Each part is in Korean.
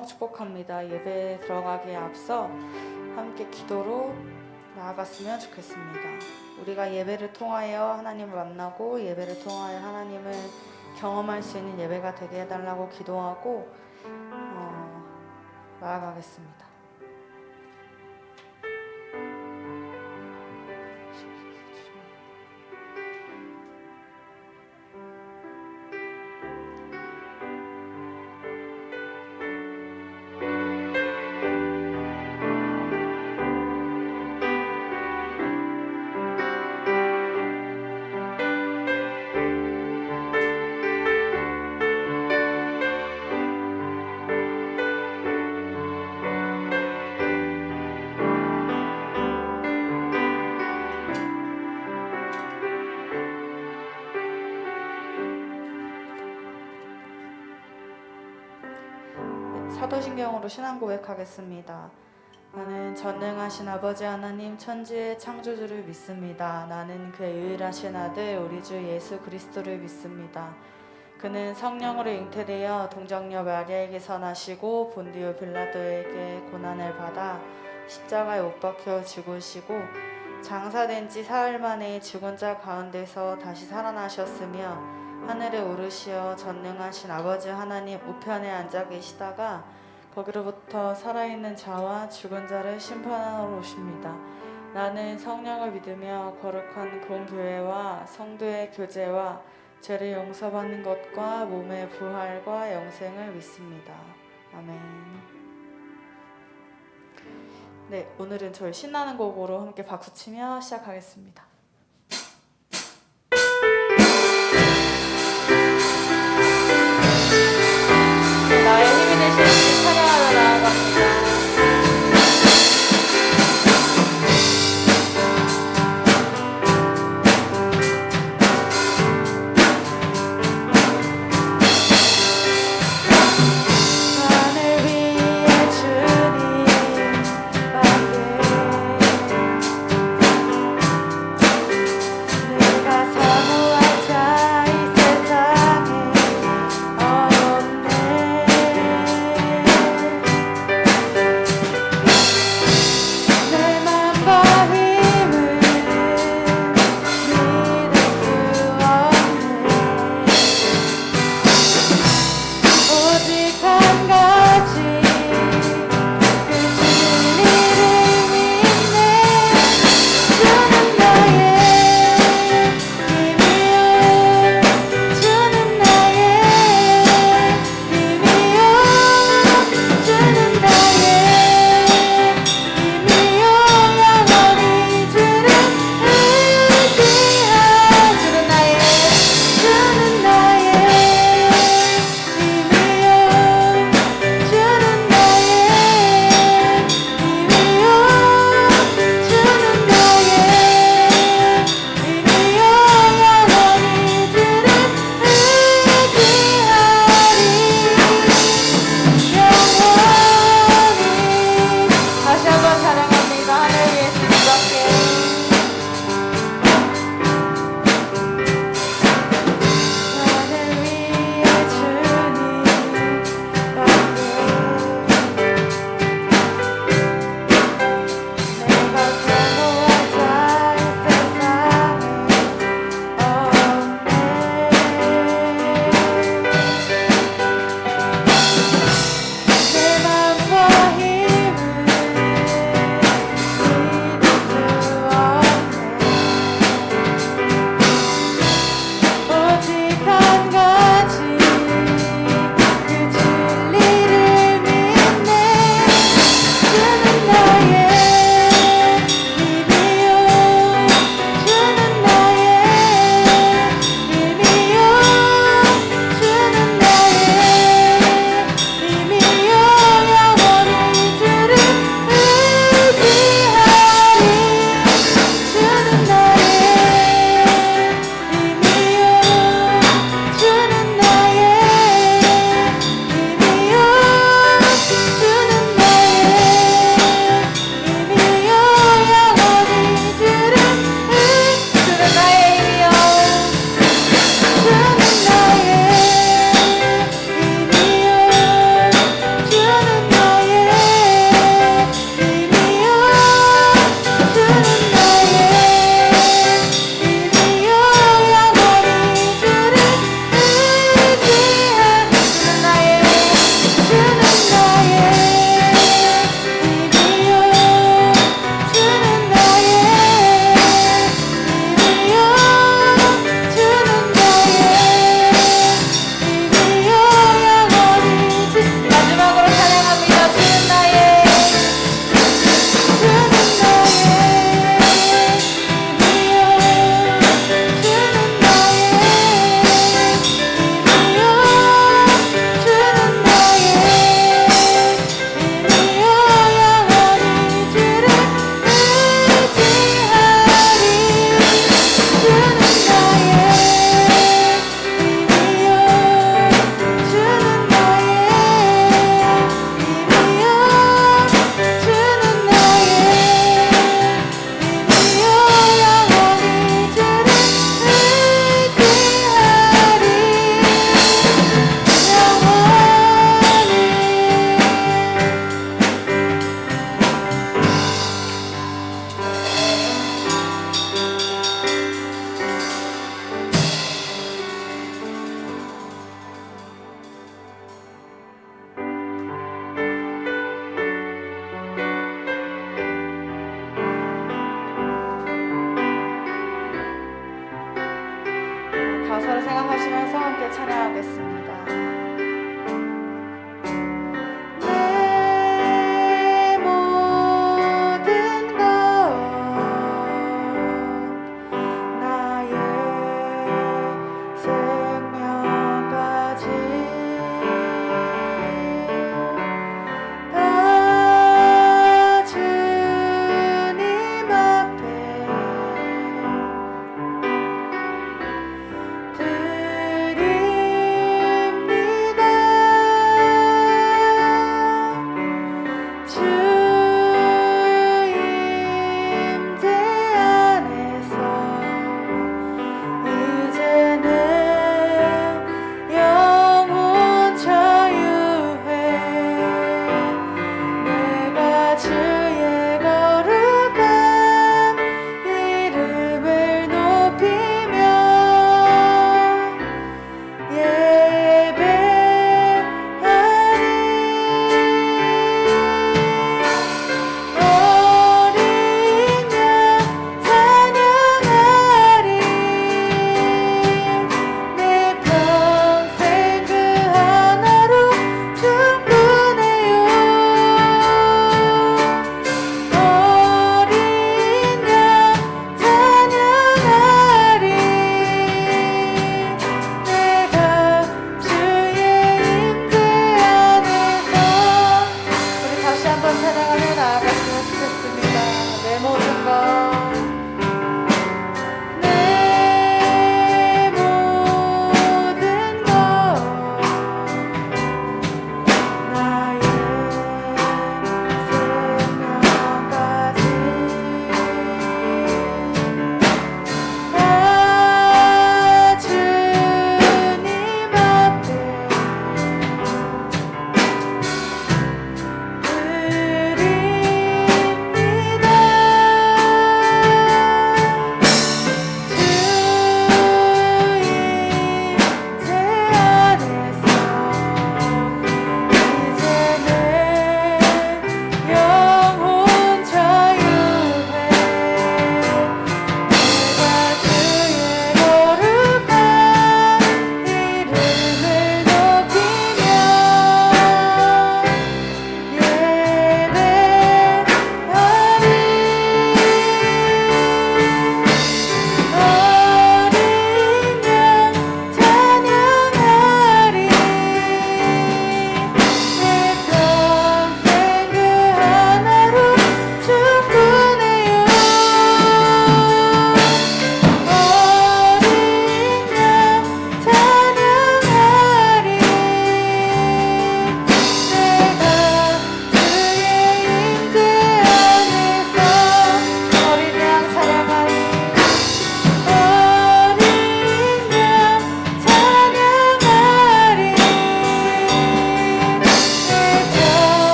저녁 축복합니다. 예배에 들어가기에 앞서 함께 기도로 나아갔으면 좋겠습니다. 우리가 예배를 통하여 하나님을 만나고 예배를 통하여 하나님을 경험할 수 있는 예배가 되게 해달라고 기도하고 나아가겠습니다. 사도신경으로 신앙 고백하겠습니다. 나는 전능하신 아버지 하나님 천지의 창조주를 믿습니다. 나는 그의 유일하신 아들 우리 주 예수 그리스도를 믿습니다. 그는 성령으로 잉태되어 동정녀 마리아에게서 나시고 본디오 빌라도에게 고난을 받아 십자가에 못 박혀 죽으시고 장사된 지 사흘 만에 죽은 자 가운데서 다시 살아나셨으며 하늘에 오르시어 전능하신 아버지 하나님 우편에 앉아 계시다가 거기로부터 살아있는 자와 죽은 자를 심판하러 오십니다. 나는 성령을 믿으며 거룩한 공교회와 성도의 교제와 죄를 용서받는 것과 몸의 부활과 영생을 믿습니다. 아멘. 네, 오늘은 저희 신나는 곡으로 함께 박수치며 시작하겠습니다. 나의 힘이 되신 주님 찬양하러 나아갑니다. 하늘 위에 주님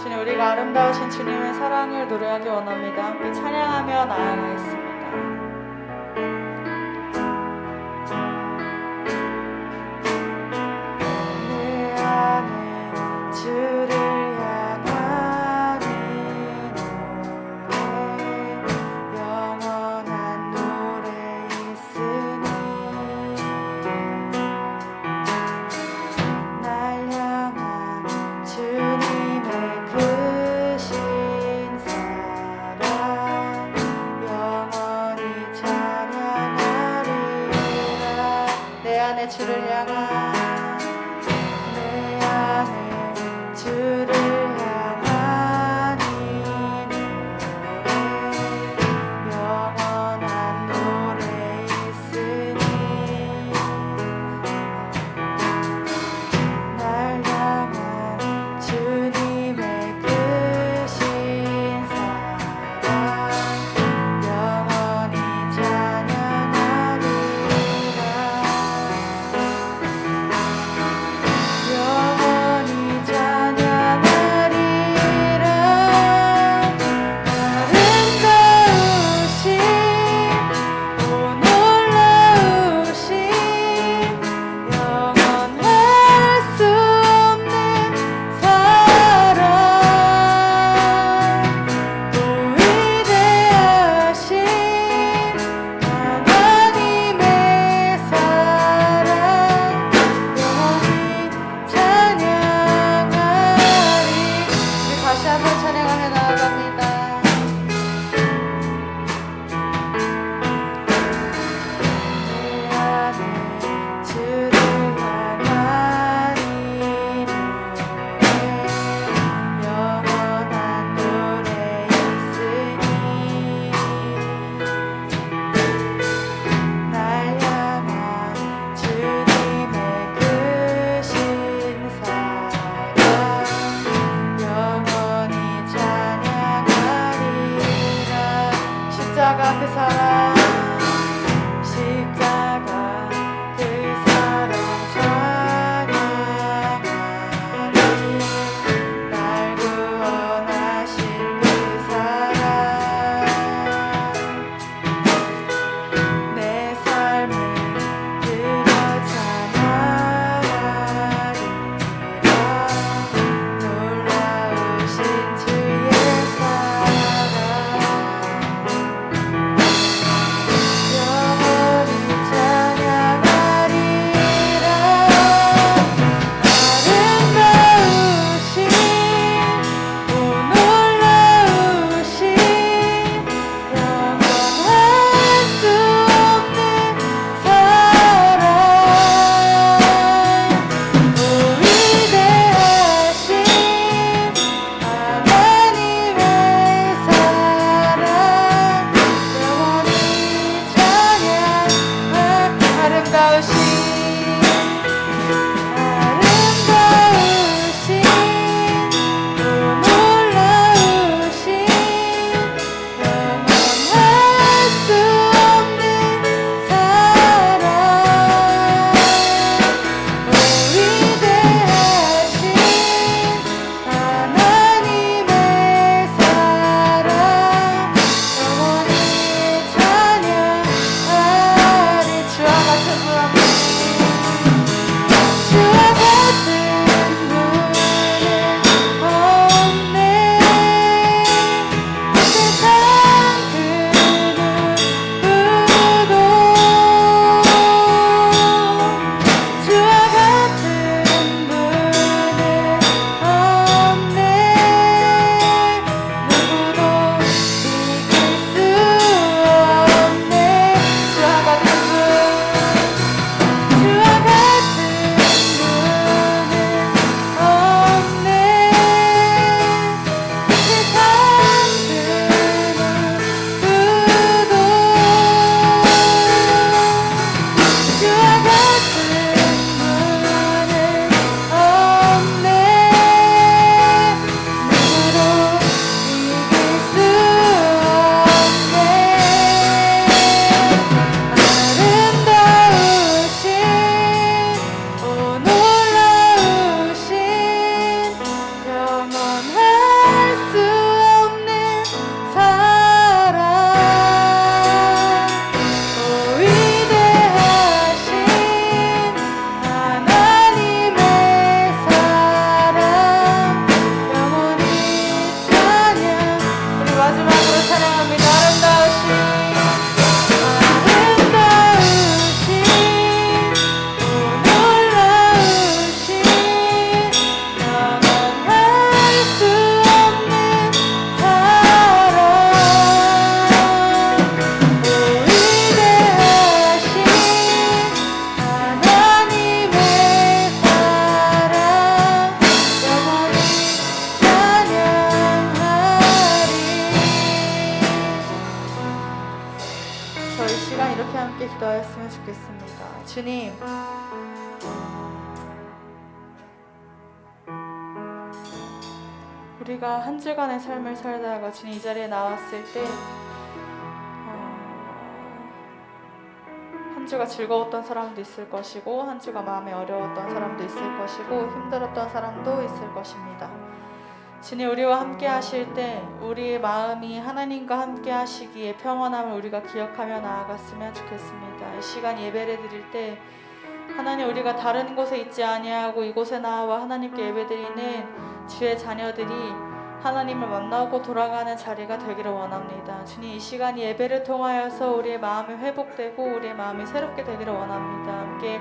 주님, 우리가 아름다우신 주님의 사랑을 노래하기 원합니다. 함께 찬양하며 나아가겠습니다. 내 안에 주를 향한 이 노래, 영원한 노래 있으니 날 향한 주님의 크신 사랑, 영원한 기도하였으면 좋겠습니다. 주님, 우리가 한 주간의 삶을 살다가 주님 이 자리에 나왔을 때 한 주가 즐거웠던 사람도 있을 것이고 한 주가 마음이 어려웠던 사람도 있을 것이고 힘들었던 사람도 있을 것입니다. 주님, 우리와 함께 하실 때 우리의 마음이 하나님과 함께 하시기에 평안함을 우리가 기억하며 나아갔으면 좋겠습니다. 이 시간 예배를 드릴 때 하나님, 우리가 다른 곳에 있지 아니하고 이곳에 나와 하나님께 예배드리는 주의 자녀들이 하나님을 만나고 돌아가는 자리가 되기를 원합니다. 주님, 이 시간 예배를 통하여서 우리의 마음이 회복되고 우리의 마음이 새롭게 되기를 원합니다. 함께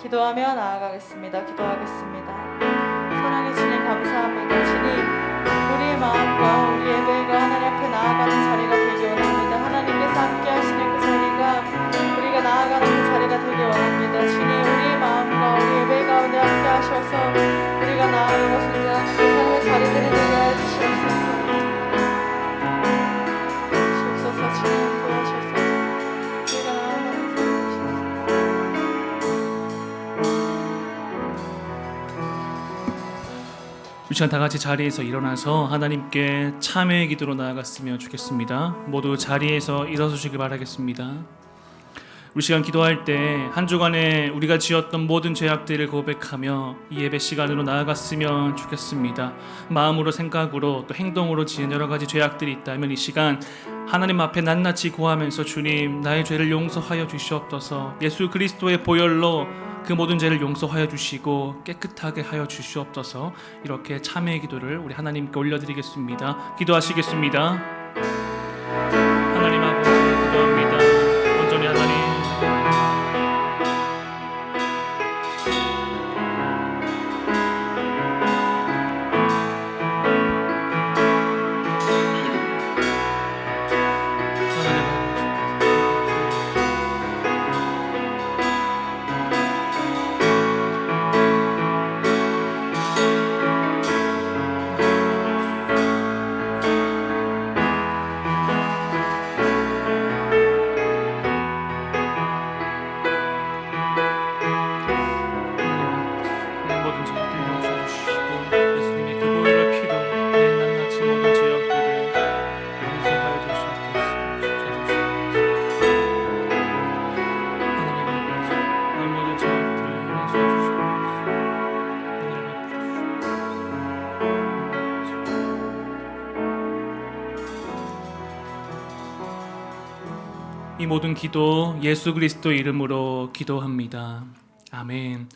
기도하며 나아가겠습니다. 기도하겠습니다. 사랑의 주님, 감사합니다. 주님, 우리의 마음과 우리 예배가 하나님 앞에 나아가는 자리가 되기 원합니다. 하나님께서 함께 하시는 그 자리가 우리가 나아가는 그 자리가 되기 원합니다. 주님, 우리의 마음과 우리 예배 가운데 함께 하셔서 우리가 나아가고 성장하는 그 삶의 자리들을 되게 하여 주시옵소서. 주님 도와주셔서 우리가 나아가는 이 시간 다 같이 자리에서 일어나서 하나님께 참회의 기도로 나아갔으면 좋겠습니다. 모두 자리에서 일어서시길 바라겠습니다. 우리 시간 기도할 때 한 주간에 우리가 지었던 모든 죄악들을 고백하며 이 예배 시간으로 나아갔으면 좋겠습니다. 마음으로, 생각으로, 또 행동으로 지은 여러 가지 죄악들이 있다면 이 시간 하나님 앞에 낱낱이 고하면서 주님, 나의 죄를 용서하여 주시옵소서. 예수 그리스도의 보혈로 그 모든 죄를 용서하여 주시고 깨끗하게 하여 주시옵소서. 이렇게 참회의 기도를 우리 하나님께 올려드리겠습니다. 기도하시겠습니다. 하나님 아버지, 기도합니다. 온전히 하나님, 이 모든 기도 예수 그리스도 이름으로 기도합니다. 아멘.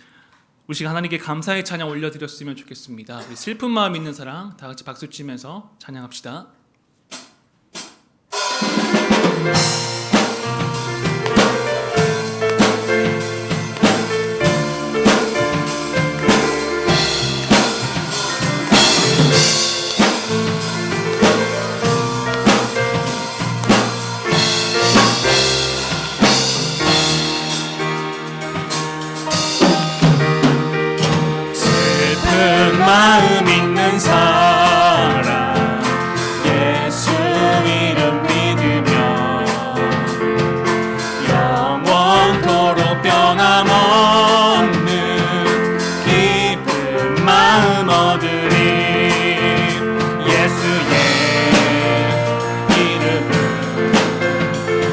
우리 시간 하나님께 감사의 찬양 올려드렸으면 좋겠습니다. 우리 슬픈 마음 있는 사람 다 같이 박수 치면서 찬양합시다. 마음 있는 사람 예수 이름 믿으며 영원토록 변함없는 기쁜 마음 얻으리. 예수의 이름은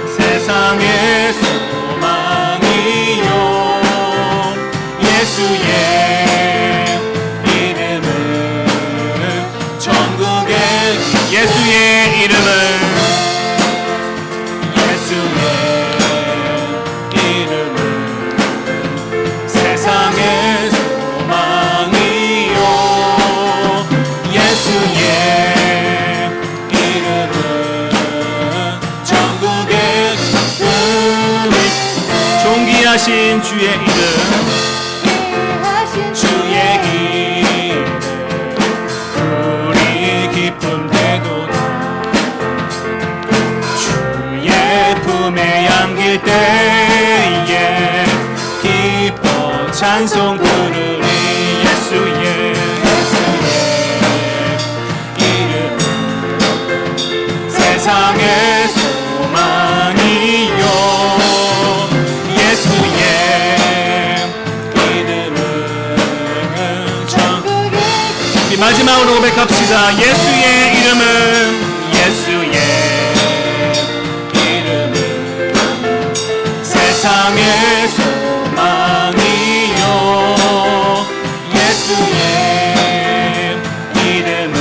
세상의 소망이요. 예수의 예수의 이름은 세상의 소망이요. 예수의 이름은 천국의 꿈이. 존귀하신 주의 이름, 주의 이름 우리 기쁨 품에 안길 때에 기뻐 찬송 부르리. 예수의 이름은 세상의 소망이요. 마지막으로 고백합시다. 예수의 이름은 예수의 이름은 세상의 소망이요 예수의 이름은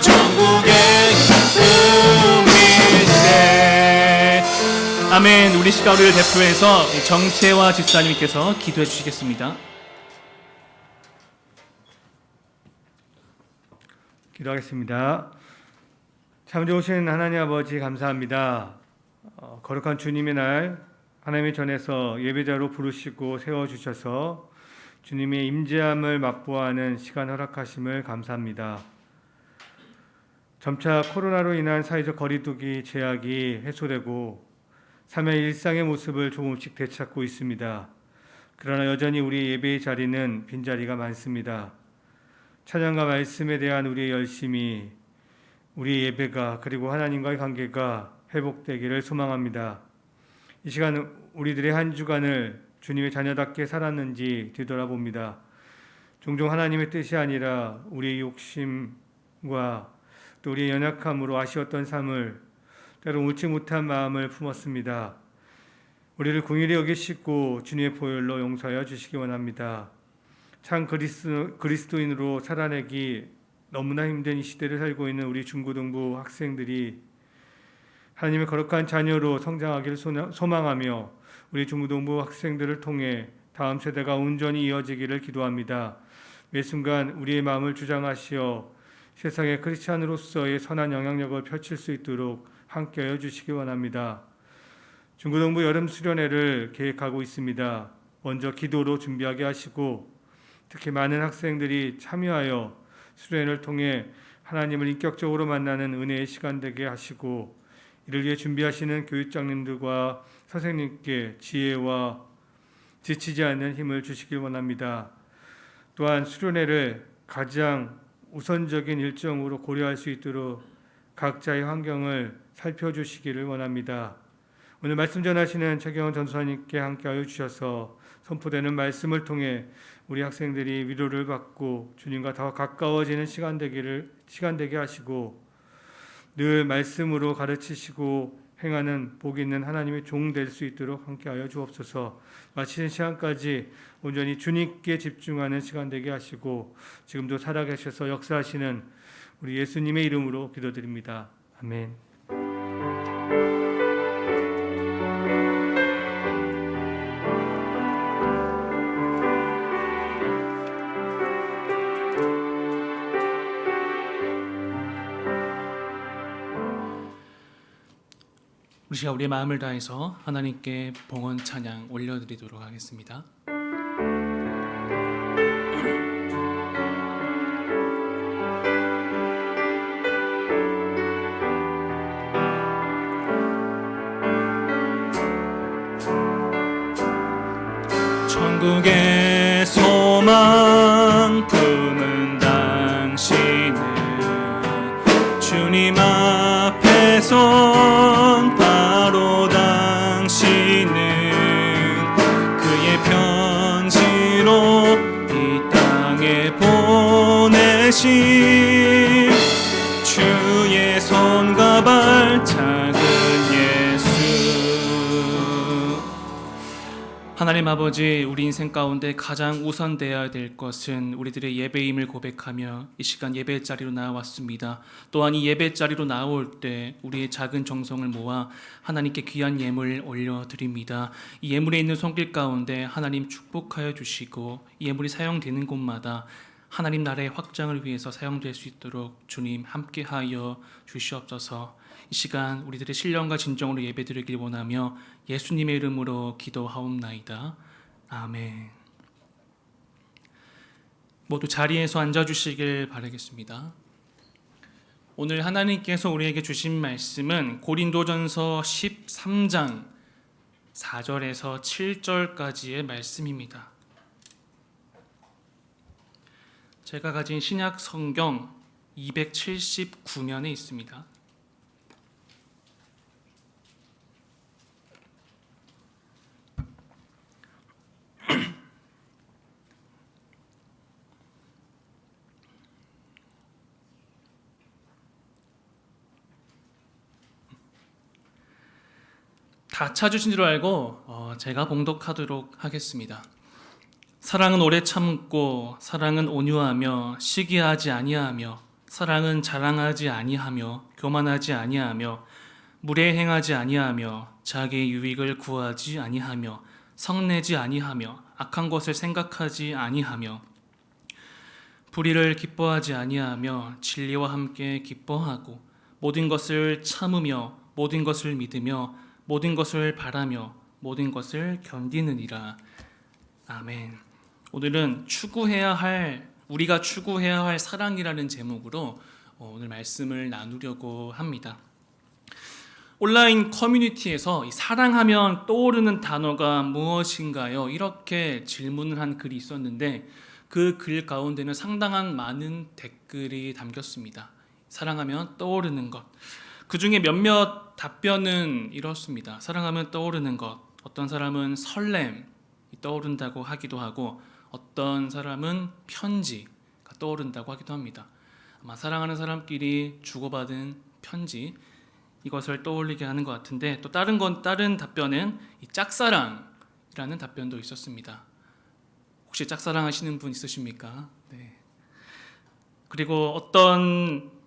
전국의 기쁨일세. 아멘. 우리 시가우리를 대표해서 정채화 집사님께서 기도해 주시겠습니다. 기도하겠습니다. 참 좋으신 하나님 아버지 감사합니다. 거룩한 주님의 날 하나님의 전에서 예배자로 부르시고 세워주셔서 주님의 임재함을 맛보아하는 시간 허락하심을 감사합니다. 점차 코로나로 인한 사회적 거리두기 제약이 해소되고 삶의 일상의 모습을 조금씩 되찾고 있습니다. 그러나 여전히 우리 예배의 자리는 빈자리가 많습니다. 찬양과 말씀에 대한 우리의 열심이, 우리 예배가 그리고 하나님과의 관계가 회복되기를 소망합니다. 이 시간 우리들의 한 주간을 주님의 자녀답게 살았는지 뒤돌아봅니다. 종종 하나님의 뜻이 아니라 우리의 욕심과 또 우리의 연약함으로 아쉬웠던 삶을, 때로 옳지 못한 마음을 품었습니다. 우리를 긍휼히 여기시고 주님의 보혈로 용서하여 주시기 원합니다. 참 그리스도인으로 살아내기 너무나 힘든 이 시대를 살고 있는 우리 중고등부 학생들이 하나님의 거룩한 자녀로 성장하기를 소망하며 우리 중고등부 학생들을 통해 다음 세대가 온전히 이어지기를 기도합니다. 매 순간 우리의 마음을 주장하시어 세상의 크리스찬으로서의 선한 영향력을 펼칠 수 있도록 함께하여 주시기 원합니다. 중고등부 여름 수련회를 계획하고 있습니다. 먼저 기도로 준비하게 하시고 특히 많은 학생들이 참여하여 수련을 통해 하나님을 인격적으로 만나는 은혜의 시간 되게 하시고 이를 위해 준비하시는 교육장님들과 선생님께 지혜와 지치지 않는 힘을 주시길 원합니다. 또한 수련회를 가장 우선적인 일정으로 고려할 수 있도록 각자의 환경을 살펴주시기를 원합니다. 오늘 말씀 전하시는 최경원 전수사님께 함께하여 주셔서 선포되는 말씀을 통해 우리 학생들이 위로를 받고 주님과 더 가까워지는 시간 되게 하시고 늘 말씀으로 가르치시고 행하는 복 있는 하나님의 종 될 수 있도록 함께하여 주옵소서. 마치는 시간까지 온전히 주님께 집중하는 시간 되게 하시고 지금도 살아계셔서 역사하시는 우리 예수님의 이름으로 기도드립니다. 아멘. 우리 시간 우리의 마음을 다해서 하나님께 봉헌 찬양 올려드리도록 하겠습니다. 천국의 소망 품은 당신은 주님 앞에 선 바로 당신은 그의 편지로 이 땅에 보내신 주의 손과 발 작은 예수. 하나님 아버지, 우리 인생 가운데 가장 우선되어야 될 것은 우리들의 예배임을 고백하며 이 시간 예배 자리로 나왔습니다. 또한 이 예배 자리로 나올 때 우리의 작은 정성을 모아 하나님께 귀한 예물 올려드립니다. 이 예물에 있는 손길 가운데 하나님 축복하여 주시고 이 예물이 사용되는 곳마다 하나님 나라의 확장을 위해서 사용될 수 있도록 주님 함께하여 주시옵소서. 이 시간 우리들의 신령과 진정으로 예배드리길 원하며 예수님의 이름으로 기도하옵나이다. 아멘. 모두 자리에서 앉아주시길 바라겠습니다. 오늘 하나님께서 우리에게 주신 말씀은 고린도전서 13장 4절에서 7절까지의 말씀입니다. 제가 가진 신약 성경 279면에 있습니다. 다 찾으신 줄 알고 제가 봉독하도록 하겠습니다. 사랑은 오래 참고 사랑은 온유하며 시기하지 아니하며 사랑은 자랑하지 아니하며 교만하지 아니하며 무례행하지 아니하며 자기의 유익을 구하지 아니하며 성내지 아니하며 악한 것을 생각하지 아니하며 불의를 기뻐하지 아니하며 진리와 함께 기뻐하고 모든 것을 참으며 모든 것을 믿으며 모든 것을 바라며 모든 것을 견디느니라. 아멘. 오늘은 우리가 추구해야 할 사랑이라는 제목으로 오늘 말씀을 나누려고 합니다. 온라인 커뮤니티에서 사랑하면 떠오르는 단어가 무엇인가요? 이렇게 질문을 한 글이 있었는데 그 글 가운데는 상당한 많은 댓글이 담겼습니다. 사랑하면 떠오르는 것. 그 중에 몇몇 답변은 이렇습니다. 사랑하면 떠오르는 것. 어떤 사람은 설렘이 떠오른다고 하기도 하고 어떤 사람은 편지가 떠오른다고 하기도 합니다. 아마 사랑하는 사람끼리 주고받은 편지 이것을 떠올리게 하는 것 같은데 또 다른 답변은 이 짝사랑이라는 답변도 있었습니다. 혹시 짝사랑하시는 분 있으십니까? 네. 그리고 어떤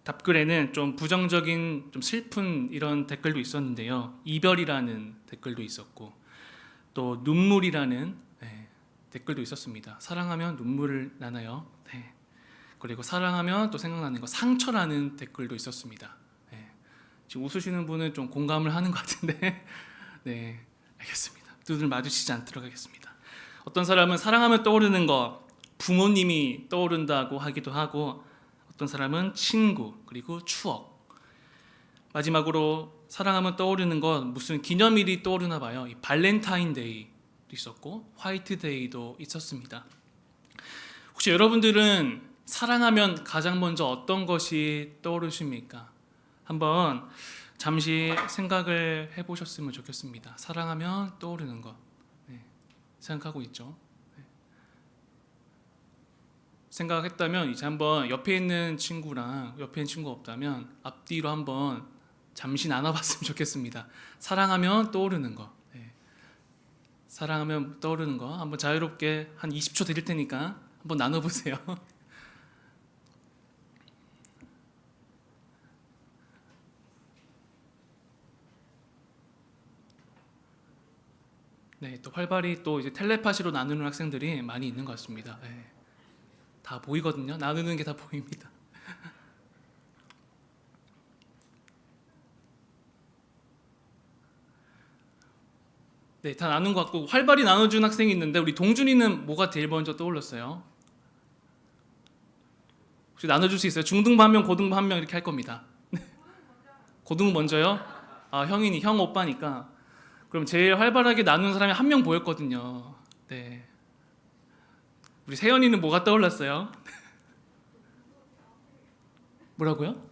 답글에는 좀 부정적인 좀 슬픈 이런 댓글도 있었는데요. 이별이라는 댓글도 있었고 또 눈물이라는 댓글도 있었습니다. 사랑하면 눈물을 나나요? 네. 그리고 사랑하면 또 생각나는 거 상처라는 댓글도 있었습니다. 네. 지금 웃으시는 분은 좀 공감을 하는 것 같은데 네, 알겠습니다. 눈을 마주치지 않도록 하겠습니다. 어떤 사람은 사랑하면 떠오르는 거 부모님이 떠오른다고 하기도 하고 어떤 사람은 친구 그리고 추억 마지막으로 사랑하면 떠오르는 건 무슨 기념일이 떠오르나 봐요. 이 발렌타인데이도 있었고 화이트데이도 있었습니다. 혹시 여러분들은 사랑하면 가장 먼저 어떤 것이 떠오르십니까? 한번 잠시 생각을 해보셨으면 좋겠습니다. 사랑하면 떠오르는 것 생각하고 있죠. 생각했다면 이제 한번 옆에 있는 친구랑 옆에 있는 친구 없다면 앞뒤로 한번 잠시 나눠봤으면 좋겠습니다. 사랑하면 떠오르는 거. 사랑하면 떠오르는 거 한번 자유롭게 한 20초 드릴 테니까 한번 나눠보세요. 네, 또 활발히 또 이제 텔레파시로 나누는 학생들이 많이 있는 것 같습니다. 다 보이거든요. 나누는 게 다 보입니다. 네, 다 나눈 것 같고 활발히 나눠준 학생이 있는데 우리 동준이는 뭐가 제일 먼저 떠올랐어요? 혹시 나눠줄 수 있어요? 중등부 한 명, 고등부 한 명 이렇게 할 겁니다. 고등부 먼저요? 아, 형 오빠니까. 그럼 제일 활발하게 나눈 사람이 한 명 보였거든요. 네. 우리 세연이는 뭐가 떠올랐어요? 뭐라고요?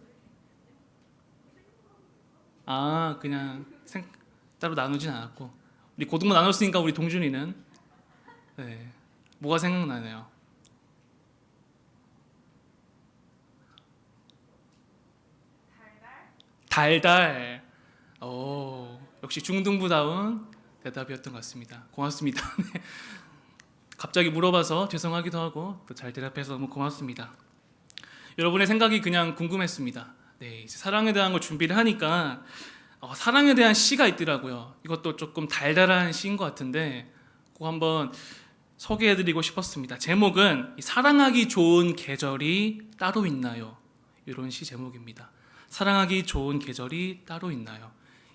아, 그냥 따로 나누진 않았고 우리 고등부 나눴으니까 우리 동준이는 뭐가 생각나네요? 달달. 오, 역시 중등부다운 대답이었던 것 같습니다. 고맙습니다. 갑자기 물어봐서 죄송하기도 하고 또 잘 대답해서 너무 고맙습니다. 여러분의 생각이 그냥 궁금했습니다. 네, 이제 사랑에 대한 걸 준비를 하니까 사랑에 대한 시가 있더라고요. 이것도 조금 달달한 시인 것 같은데 꼭 한번 소개해드리고 싶었습니다. 제목은 사랑하기 좋은 계절이 따로 있나요? 이런 시 제목입니다. 사랑하기 좋은 계절이 따로 있나요?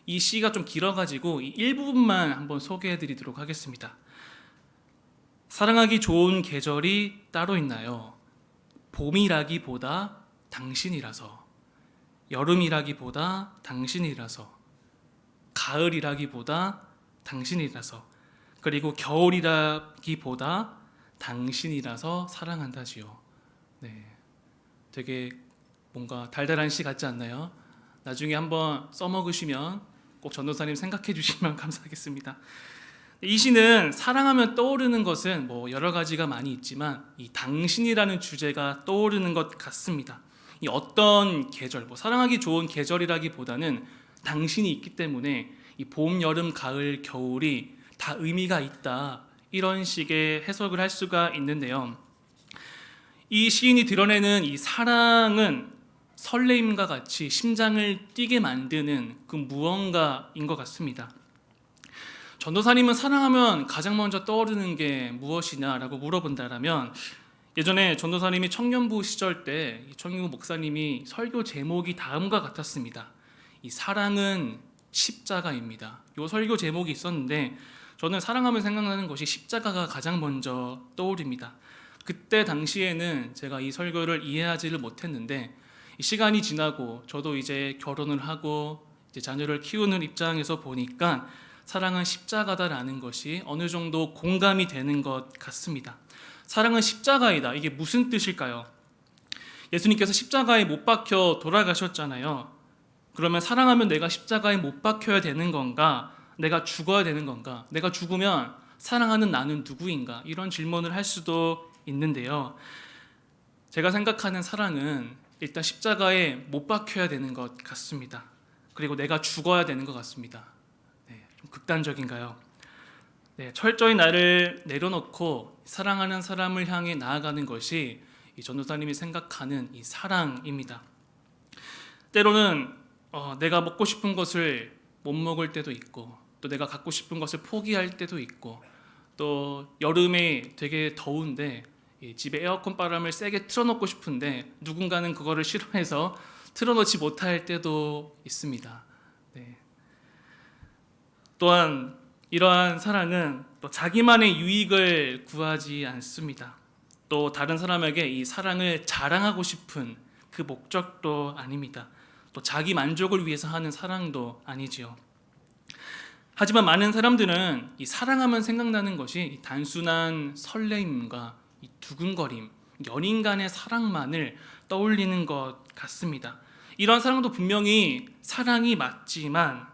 이 시가 좀 길어가지고 이 일부분만 한번 소개해드리도록 하겠습니다. 사랑하기 좋은 계절이 따로 있나요? 봄이라기보다 당신이라서, 여름이라기보다 당신이라서, 가을이라기보다 당신이라서, 그리고 겨울이라기보다 당신이라서 사랑한다지요. 네, 되게 뭔가 달달한 시 같지 않나요? 나중에 한번 써먹으시면 꼭 전도사님 생각해 주시면 감사하겠습니다. 이 시는 사랑하면 떠오르는 것은 여러 가지가 많이 있지만 이 당신이라는 주제가 떠오르는 것 같습니다. 이 어떤 계절, 사랑하기 좋은 계절이라기보다는 당신이 있기 때문에 이 봄, 여름, 가을, 겨울이 다 의미가 있다. 이런 식의 해석을 할 수가 있는데요. 이 시인이 드러내는 이 사랑은 설레임과 같이 심장을 뛰게 만드는 그 무언가인 것 같습니다. 전도사님은 사랑하면 가장 먼저 떠오르는 게 무엇이냐라고 물어본다라면, 예전에 전도사님이 청년부 시절 때 청년부 목사님이 설교 제목이 다음과 같았습니다. 이 사랑은 십자가입니다. 이 설교 제목이 있었는데 저는 사랑하면 생각나는 것이 십자가가 가장 먼저 떠오릅니다. 그때 당시에는 제가 이 설교를 이해하지를 못했는데, 이 시간이 지나고 저도 이제 결혼을 하고 이제 자녀를 키우는 입장에서 보니까 사랑은 십자가다라는 것이 어느 정도 공감이 되는 것 같습니다. 사랑은 십자가이다. 이게 무슨 뜻일까요? 예수님께서 십자가에 못 박혀 돌아가셨잖아요. 그러면 사랑하면 내가 십자가에 못 박혀야 되는 건가? 내가 죽어야 되는 건가? 내가 죽으면 사랑하는 나는 누구인가? 이런 질문을 할 수도 있는데요. 제가 생각하는 사랑은 일단 십자가에 못 박혀야 되는 것 같습니다. 그리고 내가 죽어야 되는 것 같습니다. 좀 극단적인가요? 철저히 나를 내려놓고 사랑하는 사람을 향해 나아가는 것이 이 전도사님이 생각하는 이 사랑입니다. 때로는 내가 먹고 싶은 것을 못 먹을 때도 있고, 또 내가 갖고 싶은 것을 포기할 때도 있고, 또 여름에 되게 더운데 집에 에어컨 바람을 세게 틀어놓고 싶은데 누군가는 그거를 싫어해서 틀어놓지 못할 때도 있습니다. 또한 이러한 사랑은 또 자기만의 유익을 구하지 않습니다. 또 다른 사람에게 이 사랑을 자랑하고 싶은 그 목적도 아닙니다. 또 자기 만족을 위해서 하는 사랑도 아니지요. 하지만 많은 사람들은 이 사랑하면 생각나는 것이 단순한 설레임과 이 두근거림, 연인 간의 사랑만을 떠올리는 것 같습니다. 이런 사랑도 분명히 사랑이 맞지만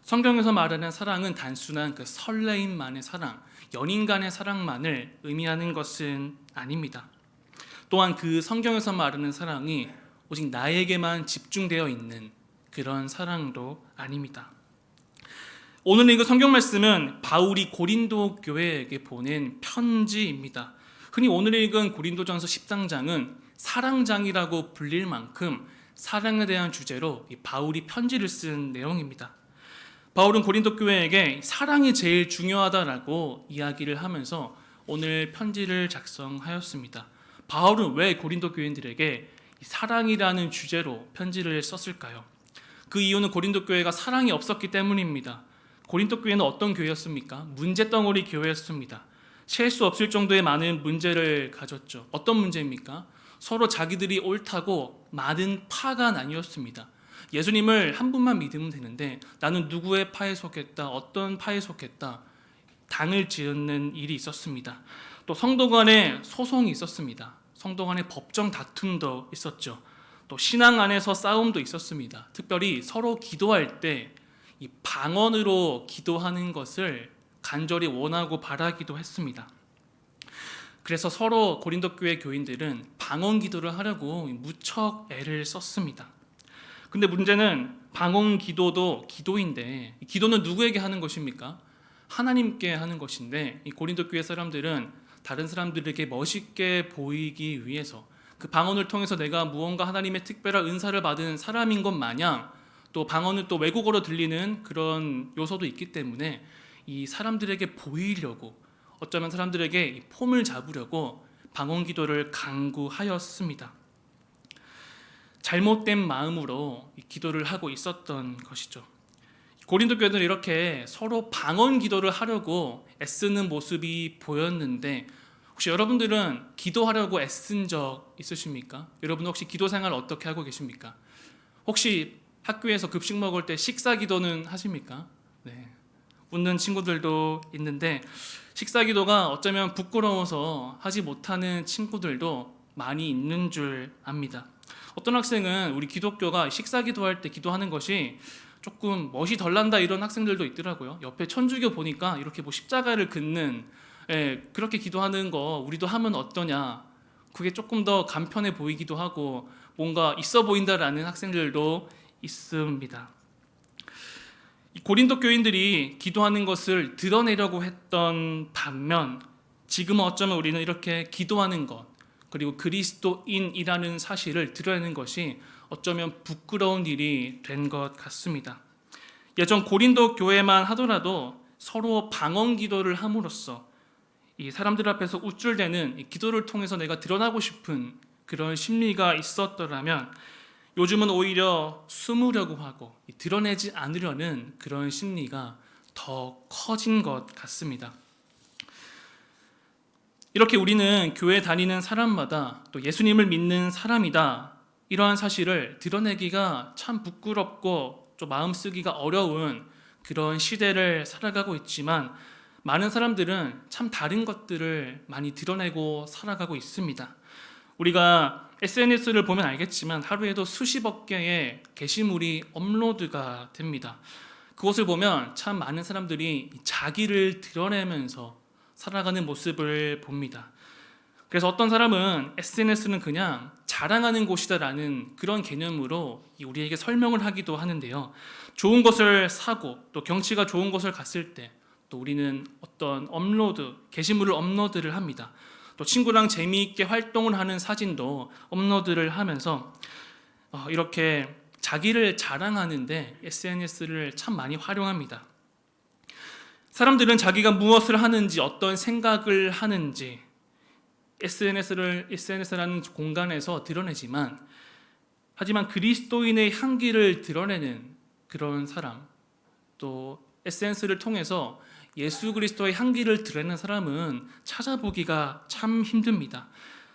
성경에서 말하는 사랑은 단순한 그 설레임만의 사랑, 연인 간의 사랑만을 의미하는 것은 아닙니다. 또한 그 성경에서 말하는 사랑이 오직 나에게만 집중되어 있는 그런 사랑도 아닙니다. 오늘 읽은 성경 말씀은 바울이 고린도 교회에게 보낸 편지입니다. 흔히 오늘 읽은 고린도전서 10장은 사랑장이라고 불릴 만큼 사랑에 대한 주제로 바울이 편지를 쓴 내용입니다. 바울은 고린도 교회에게 사랑이 제일 중요하다라고 이야기를 하면서 오늘 편지를 작성하였습니다. 바울은 왜 고린도 교인들에게 사랑이라는 주제로 편지를 썼을까요? 그 이유는 고린도 교회가 사랑이 없었기 때문입니다. 고린도 교회는 어떤 교회였습니까? 문제덩어리 교회였습니다. 셀 수 없을 정도의 많은 문제를 가졌죠. 어떤 문제입니까? 서로 자기들이 옳다고 많은 파가 나뉘었습니다. 예수님을 한 분만 믿으면 되는데 나는 누구의 파에 속했다, 어떤 파에 속했다, 당을 지은 일이 있었습니다. 또 성도 간의 소송이 있었습니다. 성도 간의 법정 다툼도 있었죠. 또 신앙 안에서 싸움도 있었습니다. 특별히 서로 기도할 때 이 방언으로 기도하는 것을 간절히 원하고 바라기도 했습니다. 그래서 서로 고린도 교회 교인들은 방언 기도를 하려고 무척 애를 썼습니다. 근데 문제는 방언 기도도 기도인데, 기도는 누구에게 하는 것입니까? 하나님께 하는 것인데, 이 고린도 교회 사람들은 다른 사람들에게 멋있게 보이기 위해서 그 방언을 통해서 내가 무언가 하나님의 특별한 은사를 받은 사람인 것 마냥, 또 방언은 또 외국어로 들리는 그런 요소도 있기 때문에 이 사람들에게 보이려고, 어쩌면 사람들에게 폼을 잡으려고 방언 기도를 강구하였습니다. 잘못된 마음으로 기도를 하고 있었던 것이죠. 고린도 교회는 이렇게 서로 방언 기도를 하려고 애쓰는 모습이 보였는데, 혹시 여러분들은 기도하려고 애쓴 적 있으십니까? 여러분 혹시 기도 생활 어떻게 하고 계십니까? 혹시 학교에서 급식 먹을 때 식사 기도는 하십니까? 웃는 친구들도 있는데, 식사 기도가 어쩌면 부끄러워서 하지 못하는 친구들도 많이 있는 줄 압니다. 어떤 학생은 우리 기독교가 식사 기도할 때 기도하는 것이 조금 멋이 덜 난다, 이런 학생들도 있더라고요. 옆에 천주교 보니까 이렇게 십자가를 긋는, 그렇게 기도하는 거 우리도 하면 어떠냐, 그게 조금 더 간편해 보이기도 하고 뭔가 있어 보인다라는 학생들도 있습니다. 이 고린도 교인들이 기도하는 것을 드러내려고 했던 반면 지금은 어쩌면 우리는 이렇게 기도하는 것 그리고 그리스도인이라는 사실을 드러내는 것이 어쩌면 부끄러운 일이 된 것 같습니다. 예전 고린도 교회만 하더라도 서로 방언 기도를 함으로써 이 사람들 앞에서 우쭐대는 이 기도를 통해서 내가 드러나고 싶은 그런 심리가 있었더라면 요즘은 오히려 숨으려고 하고 드러내지 않으려는 그런 심리가 더 커진 것 같습니다. 이렇게 우리는 교회 다니는 사람마다 또 예수님을 믿는 사람이다 이러한 사실을 드러내기가 참 부끄럽고 좀 마음 쓰기가 어려운 그런 시대를 살아가고 있지만 많은 사람들은 참 다른 것들을 많이 드러내고 살아가고 있습니다. 우리가 SNS를 보면 알겠지만 하루에도 수십억 개의 게시물이 업로드가 됩니다. 그것을 보면 참 많은 사람들이 자기를 드러내면서 살아가는 모습을 봅니다. 그래서 어떤 사람은 SNS는 그냥 자랑하는 곳이다라는 그런 개념으로 우리에게 설명을 하기도 하는데요. 좋은 것을 사고 또 경치가 좋은 곳을 갔을 때 또 우리는 어떤 게시물을 업로드를 합니다. 또 친구랑 재미있게 활동을 하는 사진도 업로드를 하면서 이렇게 자기를 자랑하는데 SNS를 참 많이 활용합니다. 사람들은 자기가 무엇을 하는지 어떤 생각을 하는지 SNS라는 공간에서 드러내지만 하지만 그리스도인의 향기를 드러내는 그런 사람 또 SNS를 통해서 예수 그리스도의 향기를 드러내는 사람은 찾아보기가 참 힘듭니다.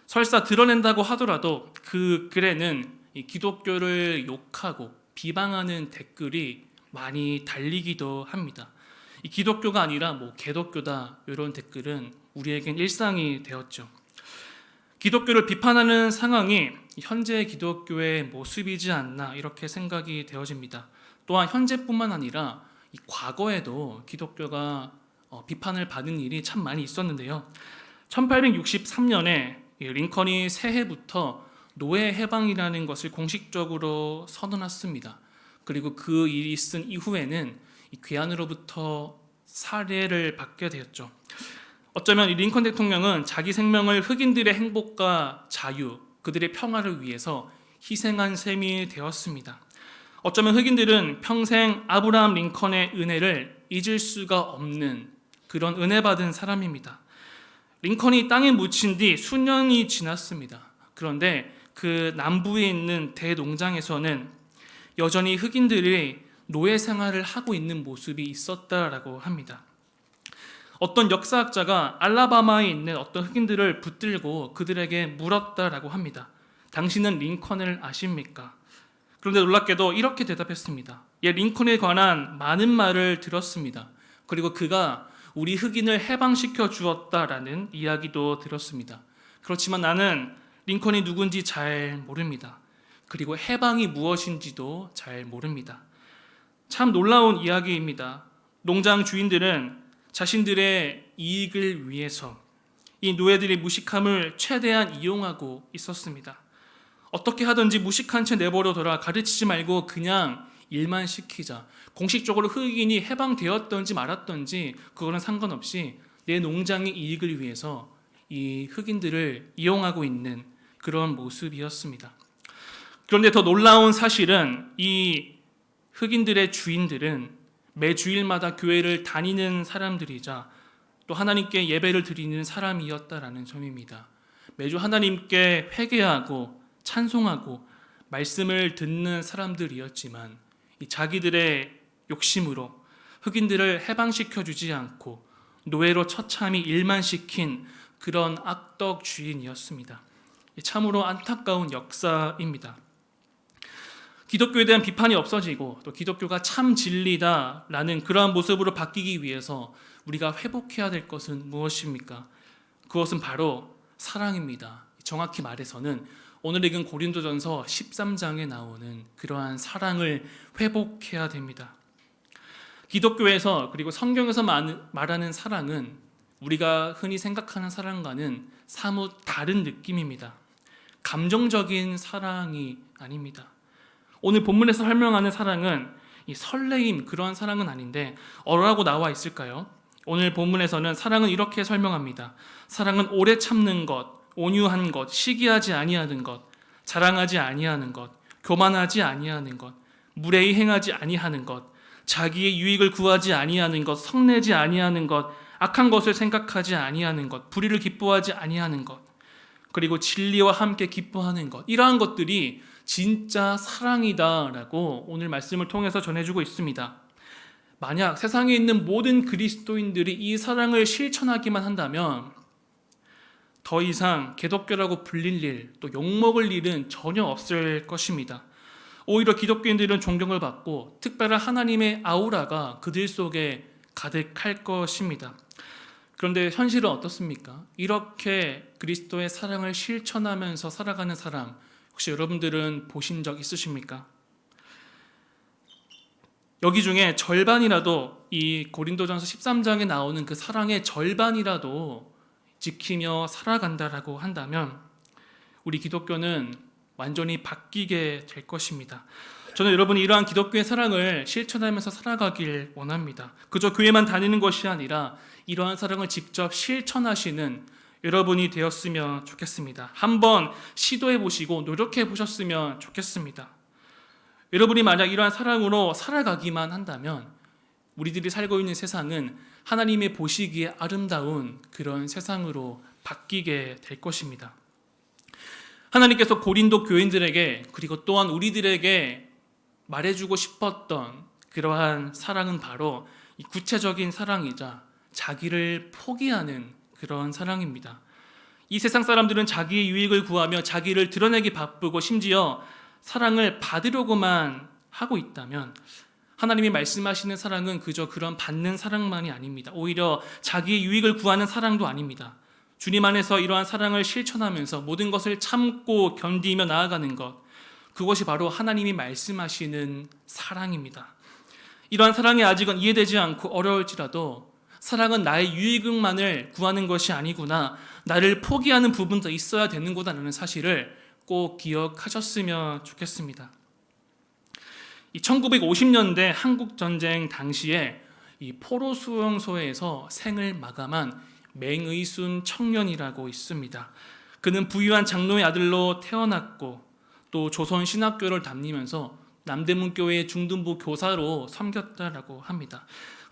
설사 드러낸다고 하더라도 그 글에는 이 기독교를 욕하고 비방하는 댓글이 많이 달리기도 합니다. 이 기독교가 아니라 개독교다 이런 댓글은 우리에겐 일상이 되었죠. 기독교를 비판하는 상황이 현재 기독교의 모습이지 않나 이렇게 생각이 되어집니다. 또한 현재뿐만 아니라 이 과거에도 기독교가 비판을 받은 일이 참 많이 있었는데요. 1863년에 링컨이 새해부터 노예 해방이라는 것을 공식적으로 선언했습니다. 그리고 그 일이 있은 이후에는 이 괴한으로부터 살해를 받게 되었죠. 어쩌면 이 링컨 대통령은 자기 생명을 흑인들의 행복과 자유, 그들의 평화를 위해서 희생한 셈이 되었습니다. 어쩌면 흑인들은 평생 아브라함 링컨의 은혜를 잊을 수가 없는 그런 은혜 받은 사람입니다. 링컨이 땅에 묻힌 뒤 수년이 지났습니다. 그런데 그 남부에 있는 대농장에서는 여전히 흑인들이 노예 생활을 하고 있는 모습이 있었다라고 합니다. 어떤 역사학자가 알라바마에 있는 어떤 흑인들을 붙들고 그들에게 물었다라고 합니다. 당신은 링컨을 아십니까? 그런데 놀랍게도 이렇게 대답했습니다. 링컨에 관한 많은 말을 들었습니다. 그리고 그가 우리 흑인을 해방시켜 주었다라는 이야기도 들었습니다. 그렇지만 나는 링컨이 누군지 잘 모릅니다. 그리고 해방이 무엇인지도 잘 모릅니다. 참 놀라운 이야기입니다. 농장 주인들은 자신들의 이익을 위해서 이 노예들의 무식함을 최대한 이용하고 있었습니다. 어떻게 하든지 무식한 채 내버려둬라. 가르치지 말고 그냥 일만 시키자. 공식적으로 흑인이 해방되었던지 말았던지 그거는 상관없이 내 농장의 이익을 위해서 이 흑인들을 이용하고 있는 그런 모습이었습니다. 그런데 더 놀라운 사실은 이 흑인들의 주인들은 매 주일마다 교회를 다니는 사람들이자 또 하나님께 예배를 드리는 사람이었다라는 점입니다. 매주 하나님께 회개하고 찬송하고 말씀을 듣는 사람들이었지만 이 자기들의 욕심으로 흑인들을 해방시켜 주지 않고 노예로 처참히 일만 시킨 그런 악덕 주인이었습니다. 참으로 안타까운 역사입니다. 기독교에 대한 비판이 없어지고 또 기독교가 참 진리다라는 그러한 모습으로 바뀌기 위해서 우리가 회복해야 될 것은 무엇입니까? 그것은 바로 사랑입니다. 정확히 말해서는 오늘 읽은 고린도전서 13장에 나오는 그러한 사랑을 회복해야 됩니다. 기독교에서 그리고 성경에서 말하는 사랑은 우리가 흔히 생각하는 사랑과는 사뭇 다른 느낌입니다. 감정적인 사랑이 아닙니다. 오늘 본문에서 설명하는 사랑은 이 설레임 그런 사랑은 아닌데 어라고 나와 있을까요? 오늘 본문에서는 사랑은 이렇게 설명합니다. 사랑은 오래 참는 것, 온유한 것, 시기하지 아니하는 것, 자랑하지 아니하는 것, 교만하지 아니하는 것, 무례히 행하지 아니하는 것, 자기의 유익을 구하지 아니하는 것, 성내지 아니하는 것, 악한 것을 생각하지 아니하는 것, 불의를 기뻐하지 아니하는 것, 그리고 진리와 함께 기뻐하는 것, 이러한 것들이 진짜 사랑이다라고 오늘 말씀을 통해서 전해주고 있습니다. 만약 세상에 있는 모든 그리스도인들이 이 사랑을 실천하기만 한다면 더 이상 기독교라고 불릴 일, 또 욕먹을 일은 전혀 없을 것입니다. 오히려 기독교인들은 존경을 받고 특별한 하나님의 아우라가 그들 속에 가득할 것입니다. 그런데 현실은 어떻습니까? 이렇게 그리스도의 사랑을 실천하면서 살아가는 사람, 혹시 여러분들은 보신 적 있으십니까? 여기 중에 절반이라도, 이 고린도전서 13장에 나오는 그 사랑의 절반이라도 지키며 살아간다라고 한다면 우리 기독교는 완전히 바뀌게 될 것입니다. 저는 여러분이 이러한 기독교의 사랑을 실천하면서 살아가길 원합니다. 그저 교회만 다니는 것이 아니라 이러한 사랑을 직접 실천하시는 여러분이 되었으면 좋겠습니다. 한번 시도해 보시고 노력해 보셨으면 좋겠습니다. 여러분이 만약 이러한 사랑으로 살아가기만 한다면 우리들이 살고 있는 세상은 하나님의 보시기에 아름다운 그런 세상으로 바뀌게 될 것입니다. 하나님께서 고린도 교인들에게 그리고 또한 우리들에게 말해주고 싶었던 그러한 사랑은 바로 이 구체적인 사랑이자 자기를 포기하는 그런 사랑입니다. 이 세상 사람들은 자기의 유익을 구하며 자기를 드러내기 바쁘고 심지어 사랑을 받으려고만 하고 있다면 하나님이 말씀하시는 사랑은 그저 그런 받는 사랑만이 아닙니다. 오히려 자기의 유익을 구하는 사랑도 아닙니다. 주님 안에서 이러한 사랑을 실천하면서 모든 것을 참고 견디며 나아가는 것, 그것이 바로 하나님이 말씀하시는 사랑입니다. 이러한 사랑이 아직은 이해되지 않고 어려울지라도 사랑은 나의 유익만을 구하는 것이 아니구나, 나를 포기하는 부분도 있어야 되는구나라는 사실을 꼭 기억하셨으면 좋겠습니다. 이 1950년대 한국전쟁 당시에 이 포로 수용소에서 생을 마감한 맹의순 청년이라고 있습니다. 그는 부유한 장로의 아들로 태어났고 또 조선 신학교를 다니면서 남대문교회 중등부 교사로 섬겼다라고 합니다.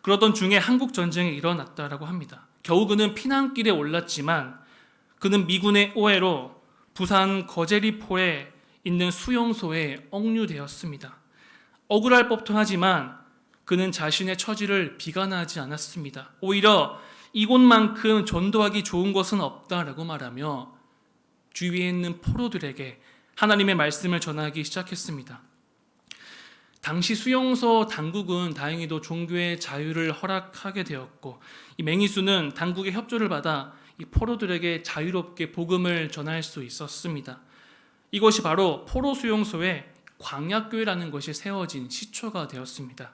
그러던 중에 한국전쟁이 일어났다라고 합니다. 겨우 그는 피난길에 올랐지만 그는 미군의 오해로 부산 거제리포에 있는 수용소에 억류되었습니다. 억울할 법도 하지만 그는 자신의 처지를 비관하지 않았습니다. 오히려 이곳만큼 전도하기 좋은 것은 없다라고 말하며 주위에 있는 포로들에게 하나님의 말씀을 전하기 시작했습니다. 당시 수용소 당국은 다행히도 종교의 자유를 허락하게 되었고 이 맹이수는 당국의 협조를 받아 이 포로들에게 자유롭게 복음을 전할 수 있었습니다. 이것이 바로 포로 수용소에 광야교회라는 것이 세워진 시초가 되었습니다.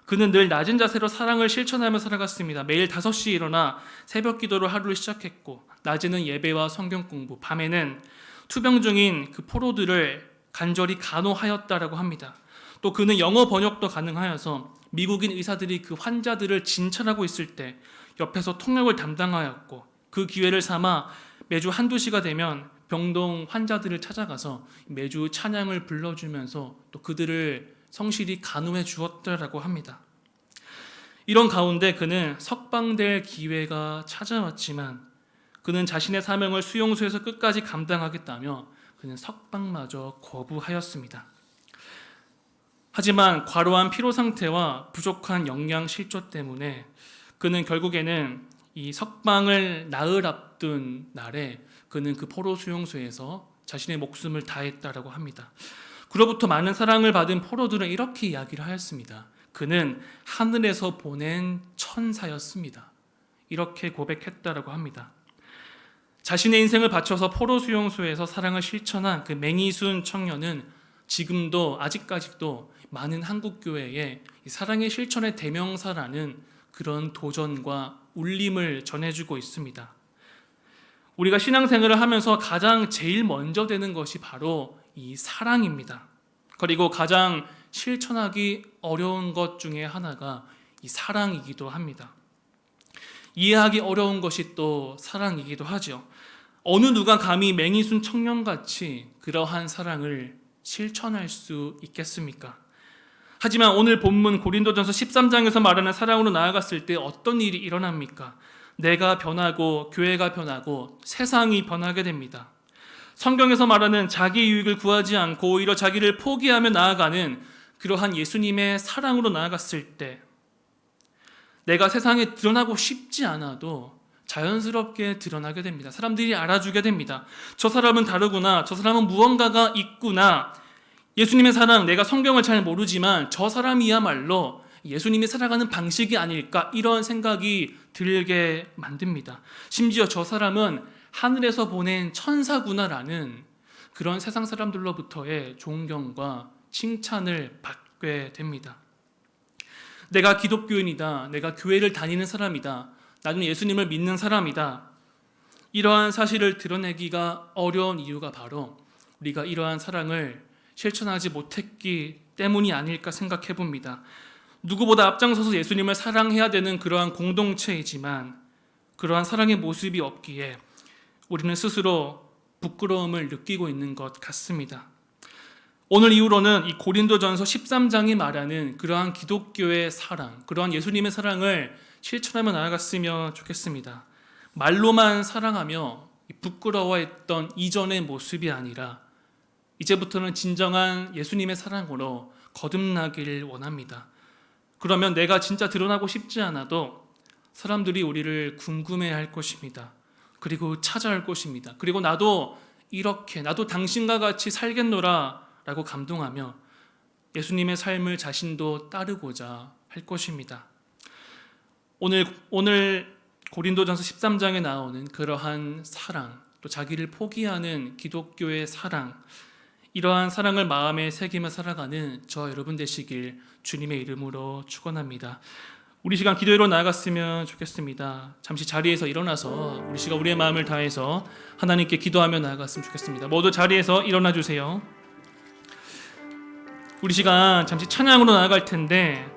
그는 늘 낮은 자세로 사랑을 실천하며 살아갔습니다. 매일 5시에 일어나 새벽 기도로 하루를 시작했고 낮에는 예배와 성경 공부, 밤에는 투병 중인 그 포로들을 간절히 간호하였다라고 합니다. 또 그는 영어 번역도 가능하여서 미국인 의사들이 그 환자들을 진찰하고 있을 때 옆에서 통역을 담당하였고 그 기회를 삼아 매주 1~2시가 되면 병동 환자들을 찾아가서 매주 찬양을 불러주면서 또 그들을 성실히 간호해 주었다라고 합니다. 이런 가운데 그는 석방될 기회가 찾아왔지만 그는 자신의 사명을 수용소에서 끝까지 감당하겠다며 그는 석방마저 거부하였습니다. 하지만 과로한 피로 상태와 부족한 영양 실조 때문에 그는 결국에는 이 석방을 나흘 앞둔 날에 그는 그 포로 수용소에서 자신의 목숨을 다했다라고 합니다. 그로부터 많은 사랑을 받은 포로들은 이렇게 이야기를 하였습니다. 그는 하늘에서 보낸 천사였습니다. 이렇게 고백했다라고 합니다. 자신의 인생을 바쳐서 포로 수용소에서 사랑을 실천한 그 맹이순 청년은 지금도 아직까지도 많은 한국 교회에 사랑의 실천의 대명사라는 그런 도전과 울림을 전해주고 있습니다. 우리가 신앙생활을 하면서 가장 제일 먼저 되는 것이 바로 이 사랑입니다. 그리고 가장 실천하기 어려운 것 중에 하나가 이 사랑이기도 합니다. 이해하기 어려운 것이 또 사랑이기도 하죠. 어느 누가 감히 맹이순 청년같이 그러한 사랑을 실천할 수 있겠습니까? 하지만 오늘 본문 고린도전서 13장에서 말하는 사랑으로 나아갔을 때 어떤 일이 일어납니까? 내가 변하고 교회가 변하고 세상이 변하게 됩니다. 성경에서 말하는 자기 유익을 구하지 않고 오히려 자기를 포기하며 나아가는 그러한 예수님의 사랑으로 나아갔을 때 내가 세상에 드러나고 싶지 않아도 자연스럽게 드러나게 됩니다. 사람들이 알아주게 됩니다. 저 사람은 다르구나. 저 사람은 무언가가 있구나. 예수님의 사랑, 내가 성경을 잘 모르지만 저 사람이야말로 예수님이 살아가는 방식이 아닐까, 이런 생각이 들게 만듭니다. 심지어 저 사람은 하늘에서 보낸 천사구나라는 그런 세상 사람들로부터의 존경과 칭찬을 받게 됩니다. 내가 기독교인이다. 내가 교회를 다니는 사람이다. 나는 예수님을 믿는 사람이다. 이러한 사실을 드러내기가 어려운 이유가 바로 우리가 이러한 사랑을 실천하지 못했기 때문이 아닐까 생각해 봅니다. 누구보다 앞장서서 예수님을 사랑해야 되는 그러한 공동체이지만 그러한 사랑의 모습이 없기에 우리는 스스로 부끄러움을 느끼고 있는 것 같습니다. 오늘 이후로는 이 고린도전서 13장이 말하는 그러한 기독교의 사랑, 그러한 예수님의 사랑을 실천하며 나아갔으면 좋겠습니다. 말로만 사랑하며 부끄러워했던 이전의 모습이 아니라 이제부터는 진정한 예수님의 사랑으로 거듭나기를 원합니다. 그러면 내가 진짜 드러나고 싶지 않아도 사람들이 우리를 궁금해할 것입니다. 그리고 찾아올 것입니다. 그리고 나도 당신과 같이 살겠노라 라고 감동하며 예수님의 삶을 자신도 따르고자 할 것입니다. 오늘 고린도전서 13장에 나오는 그러한 사랑, 또 자기를 포기하는 기독교의 사랑, 이러한 사랑을 마음에 새기며 살아가는 저 여러분 되시길 주님의 이름으로 축원합니다. 우리 시간 기도회로 나아갔으면 좋겠습니다. 잠시 자리에서 일어나서 우리 시간 우리의 마음을 다해서 하나님께 기도하며 나아갔으면 좋겠습니다. 모두 자리에서 일어나 주세요. 우리 시간 잠시 찬양으로 나아갈 텐데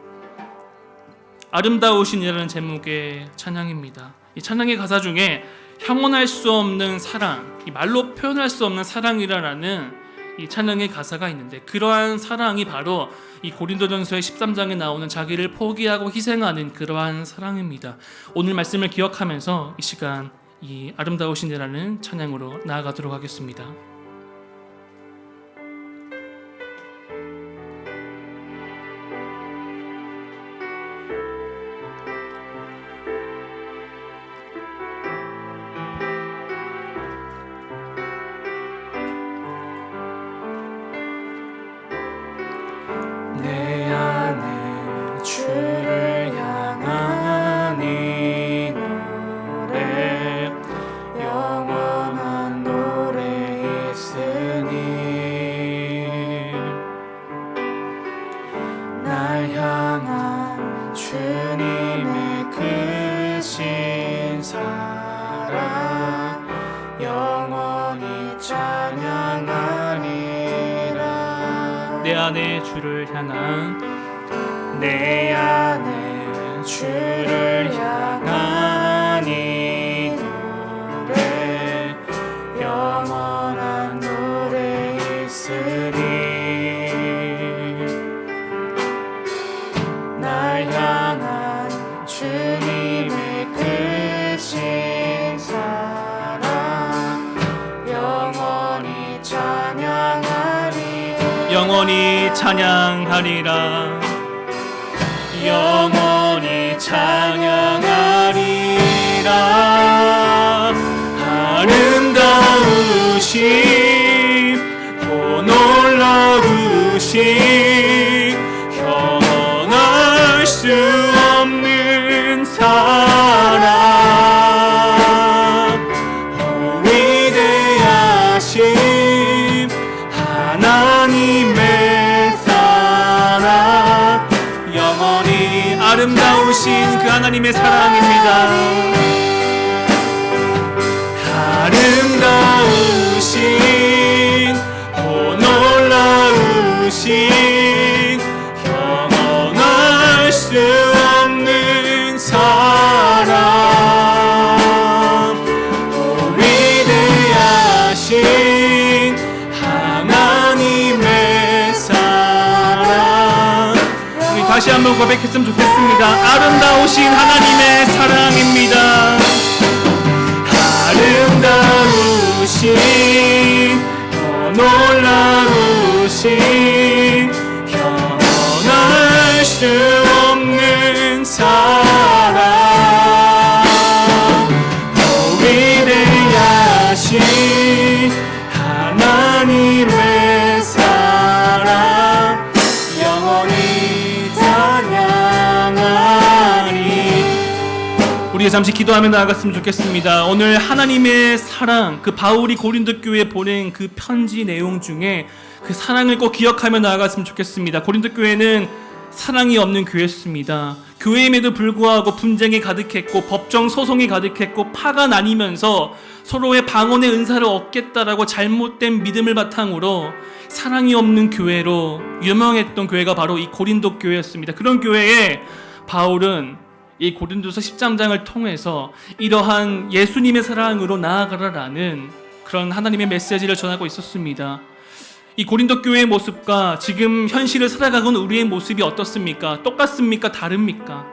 아름다우신이라는 제목의 찬양입니다. 이 찬양의 가사 중에 형언할 수 없는 사랑, 이 말로 표현할 수 없는 사랑이라는 이 찬양의 가사가 있는데 그러한 사랑이 바로 이 고린도전서의 13장에 나오는 자기를 포기하고 희생하는 그러한 사랑입니다. 오늘 말씀을 기억하면서 이 시간 이 아름다우신이라는 찬양으로 나아가도록 하겠습니다. 내 안에 주를 향한 이 노래 영원한 노래 있으니 날 향한 주님의 크신 사랑 영원히 찬양하리라. 내 안에 주를 향한 내 안에 주를 향한 이 노래 영원한 노래 있으니 날 향한 주님의 크신 사랑 영원히 찬양하리. 영원히 찬양하리라. 영원히 찬양하리라. 아름다우신 또 놀라우신 형언할 수 없는 사랑 위대하신 하나님의 사랑 영원히 아름다우신 그 하나님의 사랑입니다. 아름다우신 또 놀라우신 다시 한번 고백했으면 좋겠습니다. 아름다우신 하나님의 사랑입니다. 아름다우신 놀라우신 현할 수 없는 사랑 위대하신 하나님의 사랑 영원히 찬양하리. 우리가 잠시 기도하며 나아갔으면 좋겠습니다. 오늘 하나님의 사랑, 그 바울이 고린도 교회에 보낸 그 편지 내용 중에 그 사랑을 꼭 기억하며 나아갔으면 좋겠습니다. 고린도 교회는 사랑이 없는 교회였습니다. 교회임에도 불구하고 분쟁이 가득했고 법정 소송이 가득했고 파가 나뉘면서 서로의 방언의 은사를 얻겠다라고 잘못된 믿음을 바탕으로 사랑이 없는 교회로 유명했던 교회가 바로 이 고린도 교회였습니다. 그런 교회에 바울은 이 고린도서 13장을 통해서 이러한 예수님의 사랑으로 나아가라라는 그런 하나님의 메시지를 전하고 있었습니다. 이 고린도 교회의 모습과 지금 현실을 살아가는 우리의 모습이 어떻습니까? 똑같습니까? 다릅니까?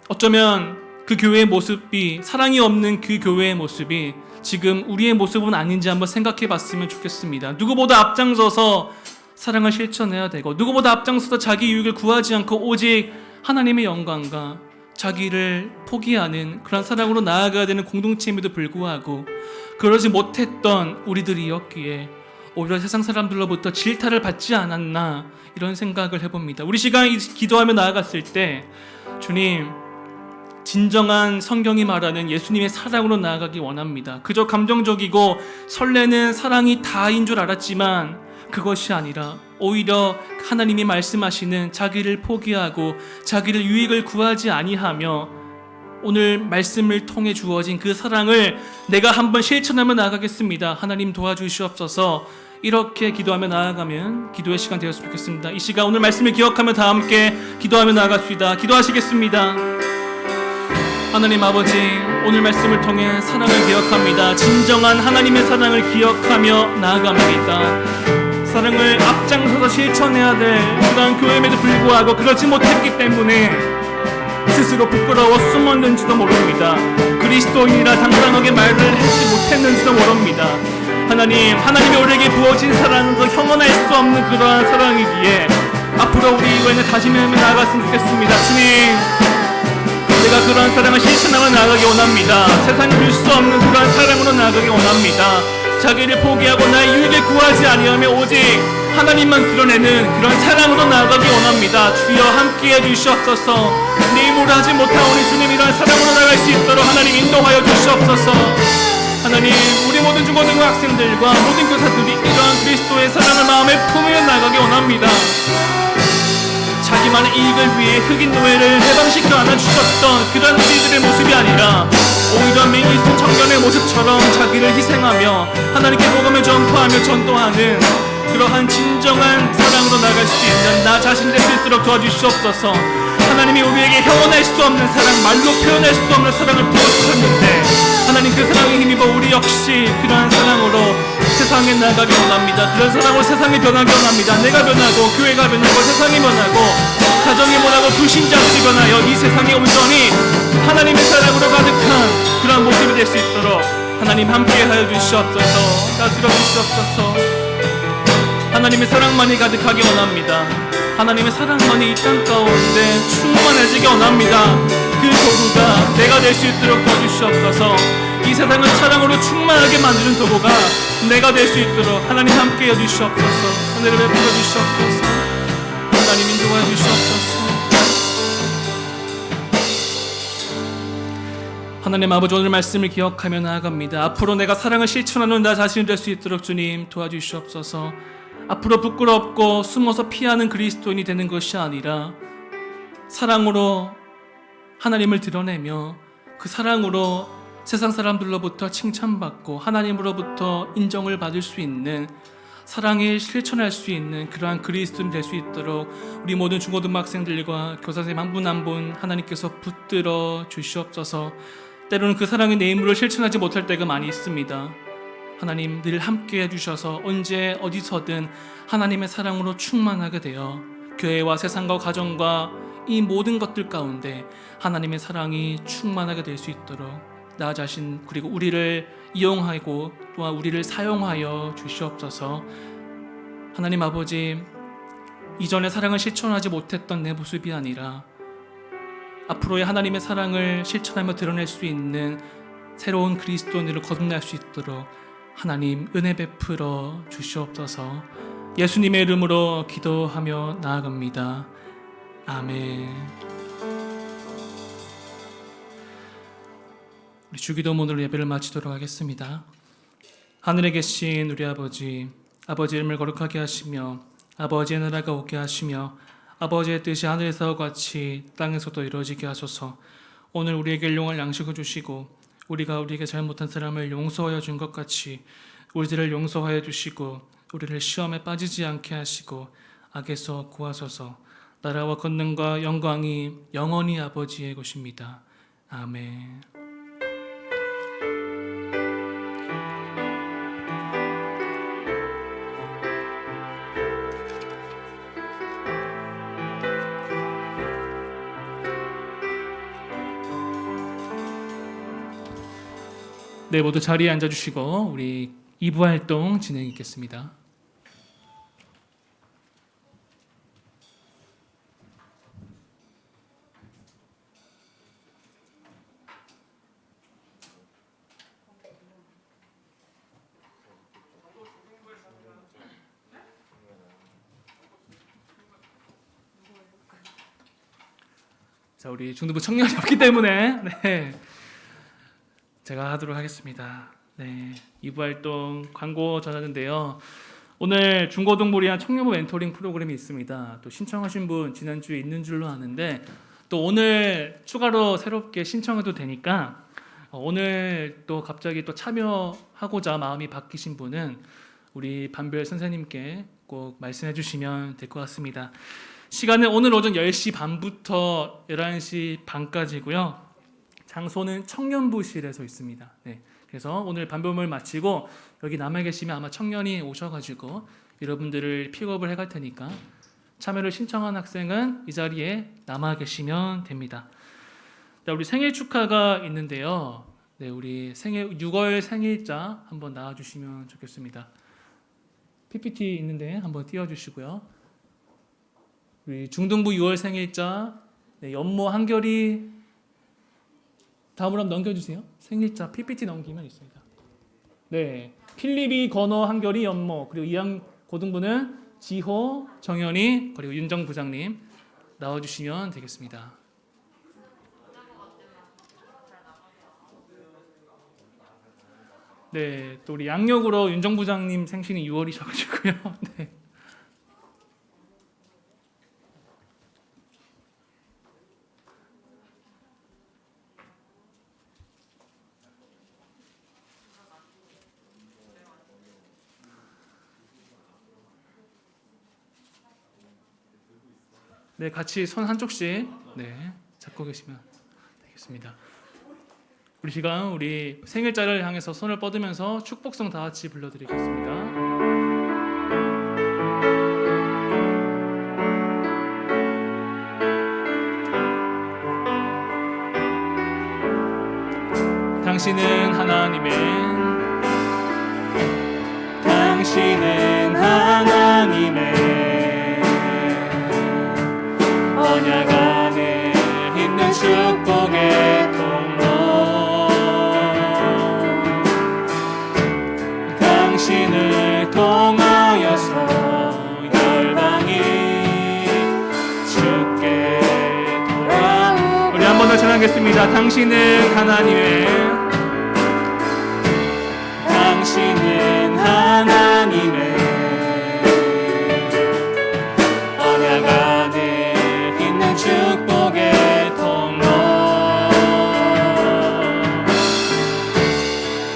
어쩌면 그 교회의 모습이, 사랑이 없는 그 교회의 모습이 지금 우리의 모습은 아닌지 한번 생각해 봤으면 좋겠습니다. 누구보다 앞장서서 사랑을 실천해야 되고, 누구보다 앞장서서 자기 유익을 구하지 않고 오직 하나님의 영광과 자기를 포기하는 그런 사랑으로 나아가야 되는 공동체임에도 불구하고 그러지 못했던 우리들이었기에 오히려 세상 사람들로부터 질타를 받지 않았나, 이런 생각을 해봅니다. 우리 시간 기도하며 나아갔을 때 주님, 진정한 성경이 말하는 예수님의 사랑으로 나아가기 원합니다. 그저 감정적이고 설레는 사랑이 다인 줄 알았지만 그것이 아니라 오히려 하나님이 말씀하시는 자기를 포기하고 자기를 유익을 구하지 아니하며 오늘 말씀을 통해 주어진 그 사랑을 내가 한번 실천하며 나아가겠습니다. 하나님 도와주시옵소서. 이렇게 기도하며 나아가면 기도의 시간 되었으면 좋겠습니다. 이 시간 오늘 말씀을 기억하며 다 함께 기도하며 나아갑시다. 기도하시겠습니다. 하나님 아버지, 오늘 말씀을 통해 사랑을 기억합니다. 진정한 하나님의 사랑을 기억하며 나아갑니다. 사랑을 앞장서서 실천해야 될 그런 교회임에도 불구하고 그러지 못했기 때문에 스스로 부끄러워 숨었는지도 모릅니다. 그리스도인이라 당당하게 말을 하지 못했는지도 모릅니다. 하나님, 하나님이 우리에게 부어진 사랑은 그 형언할 수 없는 그러한 사랑이기에 앞으로 우리 이후에는 다짐하며 나아갔으면 좋겠습니다. 주님, 내가 그러한 사랑을 실천하며 나아가기 원합니다. 세상이 줄 수 없는 그러한 사랑으로 나아가기 원합니다. 자기를 포기하고 나의 유익을 구하지 아니하며 오직 하나님만 드러내는 그런 사랑으로 나아가기 원합니다. 주여 함께해 주시옵소서. 내 힘으로 하지 못하오니 주님 이러한 사랑으로 나아갈 수 있도록 하나님 인도하여 주시옵소서. 하나님, 우리 모든 중고등부 학생들과 모든 교사들이 이러한 그리스도의 사랑을 마음에 품으며 나아가기 원합니다. 자기만의 이익을 위해 흑인 노예를 해방시켜 안아주셨던 그런 우리들의 모습이 아니라 오히려 맹이스 청년의 모습처럼 자기를 희생하며 하나님께 복음을 전파하며 전도하는 그러한 진정한 사랑으로 나갈 수 있는 나 자신 될 수 있도록 도와주시옵소서. 하나님이 우리에게 형언할 수 없는 사랑, 말로 표현할 수 없는 사랑을 부어주셨는데 하나님 그 사랑에 힘입어 우리 역시 그러한 사랑으로 세상에 나가기 원합니다. 그런 사랑으로 세상이 변하기 원합니다. 내가 변하고 교회가 변하고 세상이 변하고 가정이 변하고 불신자들이 변하여 이 세상이 온전히 하나님의 사랑으로 가득한 그런 모습이 될 수 있도록 하나님 함께하여 주시옵소서. 다스려 주시옵소서. 하나님의 사랑만이 가득하기 원합니다. 하나님의 사랑만이 이 땅 가운데 충만해지기 원합니다. 그 도구가 내가 될 수 있도록 도와주시옵소서. 이 세상을 사랑으로 충만하게 만드는 도구가 내가 될 수 있도록 하나님 함께해 주시옵소서. 은혜를 베풀어 주시옵소서. 하나님 인도해 주시옵소서. 하나님 아버지, 오늘 말씀을 기억하며 나아갑니다. 앞으로 내가 사랑을 실천하는 나 자신이 될 수 있도록 주님 도와주시옵소서. 앞으로 부끄럽고 숨어서 피하는 그리스도인이 되는 것이 아니라 사랑으로 하나님을 드러내며 그 사랑으로 세상 사람들로부터 칭찬받고 하나님으로부터 인정을 받을 수 있는, 사랑을 실천할 수 있는 그러한 그리스도인 될 수 있도록 우리 모든 중고등부 학생들과 교사선생님 한 분 한 분 하나님께서 붙들어 주시옵소서. 때로는 그 사랑의 내 힘으로 실천하지 못할 때가 많이 있습니다. 하나님 늘 함께 해주셔서 언제 어디서든 하나님의 사랑으로 충만하게 되어 교회와 세상과 가정과 이 모든 것들 가운데 하나님의 사랑이 충만하게 될 수 있도록 나 자신 그리고 우리를 이용하고 또한 우리를 사용하여 주시옵소서. 하나님 아버지, 이전의 사랑을 실천하지 못했던 내 모습이 아니라 앞으로의 하나님의 사랑을 실천하며 드러낼 수 있는 새로운 그리스도인으로 거듭날 수 있도록 하나님 은혜 베풀어 주시옵소서. 예수님의 이름으로 기도하며 나아갑니다. 아멘. 우리 주기도문으로 예배를 마치도록 하겠습니다. 하늘에 계신 우리 아버지, 아버지 이름을 거룩하게 하시며 아버지의 나라가 오게 하시며 아버지의 뜻이 하늘에서 같이 땅에서도 이루어지게 하소서. 오늘 우리에게 일용할 양식을 주시고 우리가 우리에게 잘못한 사람을 용서하여 준 것 같이 우리들을 용서하여 주시고 우리를 시험에 빠지지 않게 하시고 악에서 구하소서. 나라와 권능과 영광이 영원히 아버지의 것입니다. 아멘. 네, 모두 자리에 앉아주시고 우리 2부 활동 진행하겠습니다. 자, 우리 중등부 청년이 없기 때문에 제가 하도록 하겠습니다. 2부 활동 광고 전하는데요. 오늘 중고등부를 위한 청년부 멘토링 프로그램이 있습니다. 또 신청하신 분 지난주에 있는 줄로 아는데 또 오늘 추가로 새롭게 신청해도 되니까 오늘 또 갑자기 또 참여하고자 마음이 바뀌신 분은 우리 반별 선생님께 꼭 말씀해 주시면 될 것 같습니다. 시간은 오늘 오전 10시 반부터 11시 반까지고요. 장소는 청년부실에서 있습니다. 그래서 오늘 반별을 마치고 여기 남아 계시면 아마 청년이 오셔가지고 여러분들을 픽업을 해갈 테니까 참여를 신청한 학생은 이 자리에 남아 계시면 됩니다. 우리 생일 축하가 있는데요. 우리 생일 6월 생일자 한번 나와주시면 좋겠습니다. PPT 있는데 한번 띄워주시고요. 우리 중등부 6월 생일자 연모 한결이 다음으로 한번 넘겨주세요. 생일자 PPT 넘기면 있습니다. 필립이, 건어, 한결이, 연모, 그리고 2학 고등부는 지호, 정현이, 그리고 윤정 부장님 나와주시면 되겠습니다. 또 우리 양력으로 윤정 부장님 생신이 6월이셔가지고요. 같이 손 한쪽씩 잡고 계시면 되겠습니다. 우리 시간 우리 생일자를 향해서 손을 뻗으면서 축복성 다 같이 불러드리겠습니다. 당신은 하나님의 언약 안에 있는 축복의 통로. 당신을 통하여서 열방이 주께 돌아오고. 우리 한 번 더 찬양하겠습니다. 당신은 하나님의 언약 안에 있는 축복의 통로.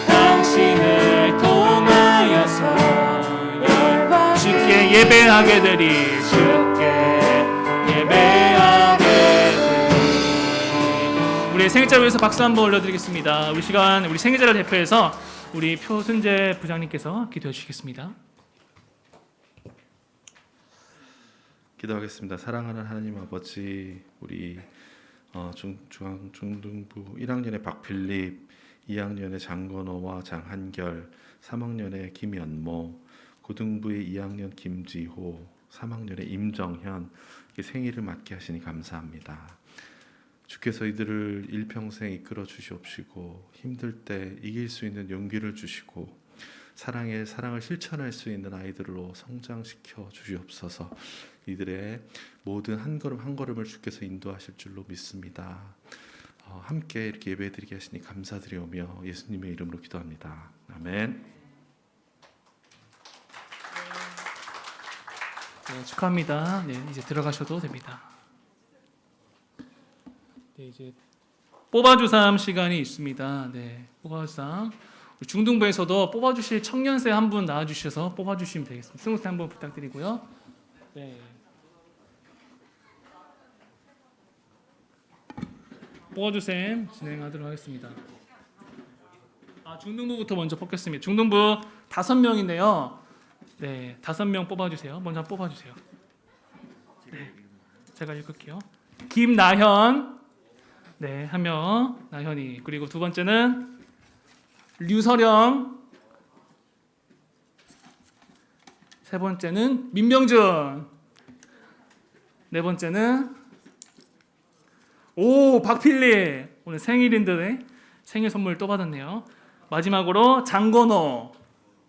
당신을 통하여서 주께 예배하게 되리. 우리 생일자를 위해서 박수 한번 올려드리겠습니다. 우리 시간 우리 생일자를 대표해서 우리 표순재 부장님께서 기도해 주시겠습니다. 기도하겠습니다. 사랑하는 하나님 아버지, 우리 중등부 1학년의 박필립, 2학년의 장건호와 장한결, 3학년의 김연모, 고등부의 2학년 김지호, 3학년의 임정현, 생일을 맞게 하시니 감사합니다. 주께서 이들을 일평생 이끌어 주시옵시고 힘들 때 이길 수 있는 용기를 주시고 사랑을 실천할 수 있는 아이들로 성장시켜 주시옵소서. 이들의 모든 한 걸음 한 걸음을 주께서 인도하실 줄로 믿습니다. 함께 이렇게 예배드리게 하시니 감사드리오며 예수님의 이름으로 기도합니다. 아멘. 네, 축하합니다. 네, 이제 들어가셔도 됩니다. 네, 이제 뽑아주삼 시간이 있습니다. 네, 뽑아주삼. 중등부에서도 뽑아주실 청년생 한 분 나와주셔서 뽑아주시면 되겠습니다. 스무세 한 분 부탁드리고요. 네. 뽑아주셈 진행하도록 하겠습니다. 중등부부터 먼저 뽑겠습니다. 중등부 5명인데요. 네, 5명 뽑아주세요. 먼저 뽑아주세요. 네, 제가 읽을게요. 김나현, 네, 한 명, 나현이. 그리고 두 번째는 류서령, 세 번째는 민병준, 네 번째는 박필리. 오늘 생일인데 생일 선물 또 받았네요. 마지막으로 장건호.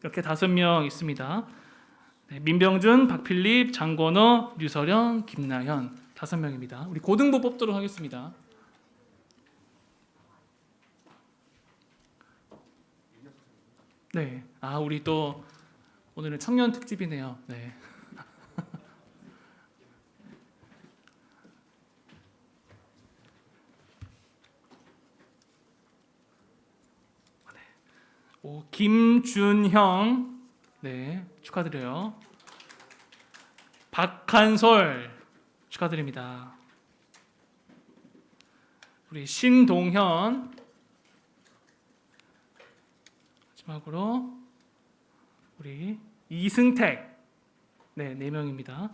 이렇게 5명 있습니다. 네, 민병준, 박필립, 장건호, 류서령, 김나현 5명입니다. 우리 고등부 뽑도록 하겠습니다. 네, 우리 또 오늘은 청년 특집이네요. 네. 김준형, 네, 축하드려요. 박한솔 축하드립니다. 우리 신동현, 마지막으로 우리 이승택, 네, 4명입니다.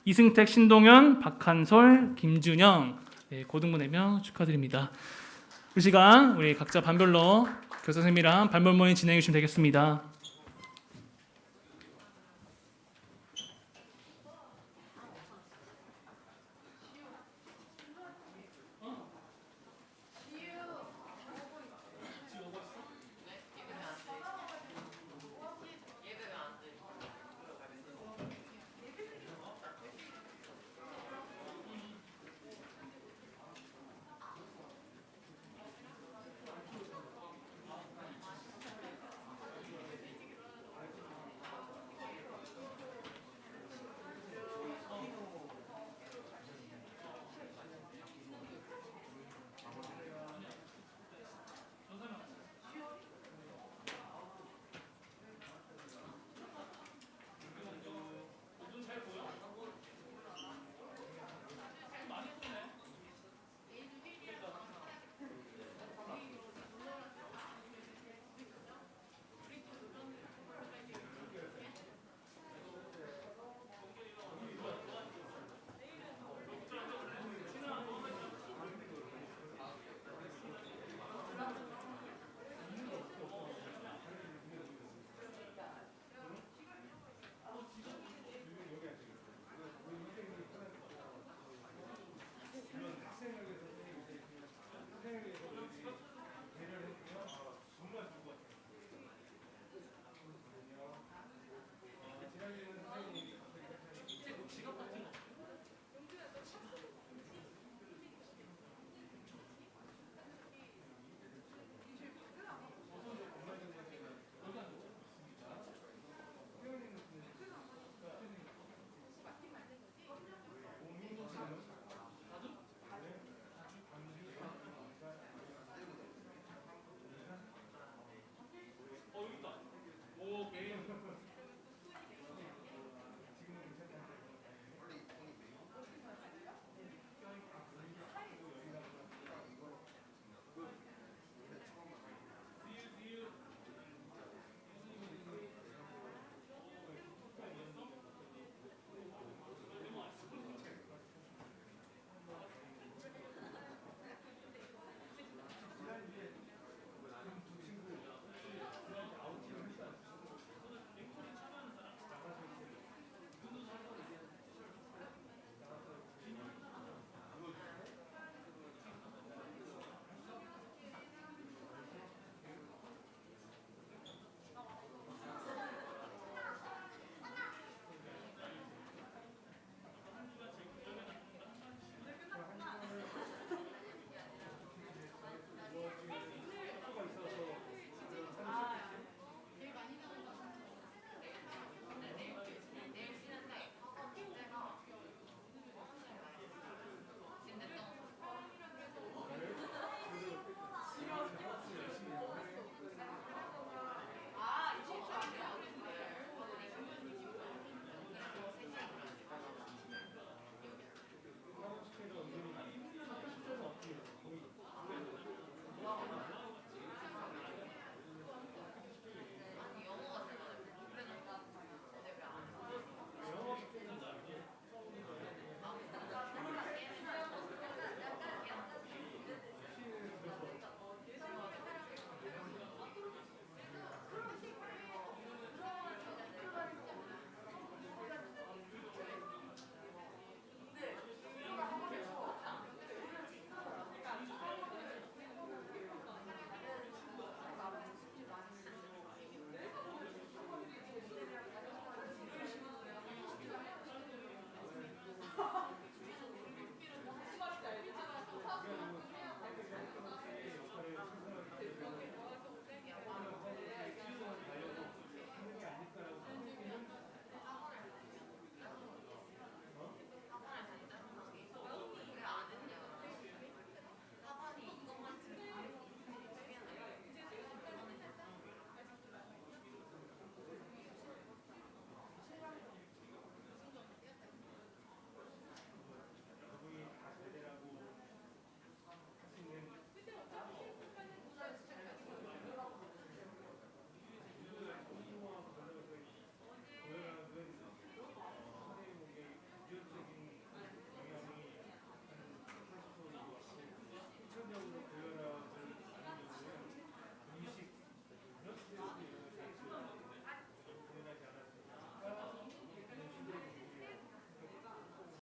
이승택, 신동현, 박한솔, 김준영, 네, 고등부 4명 축하드립니다. 이 시간 우리 각자 반별로 교사 선생님이랑 반별 모임 진행해 주시면 되겠습니다.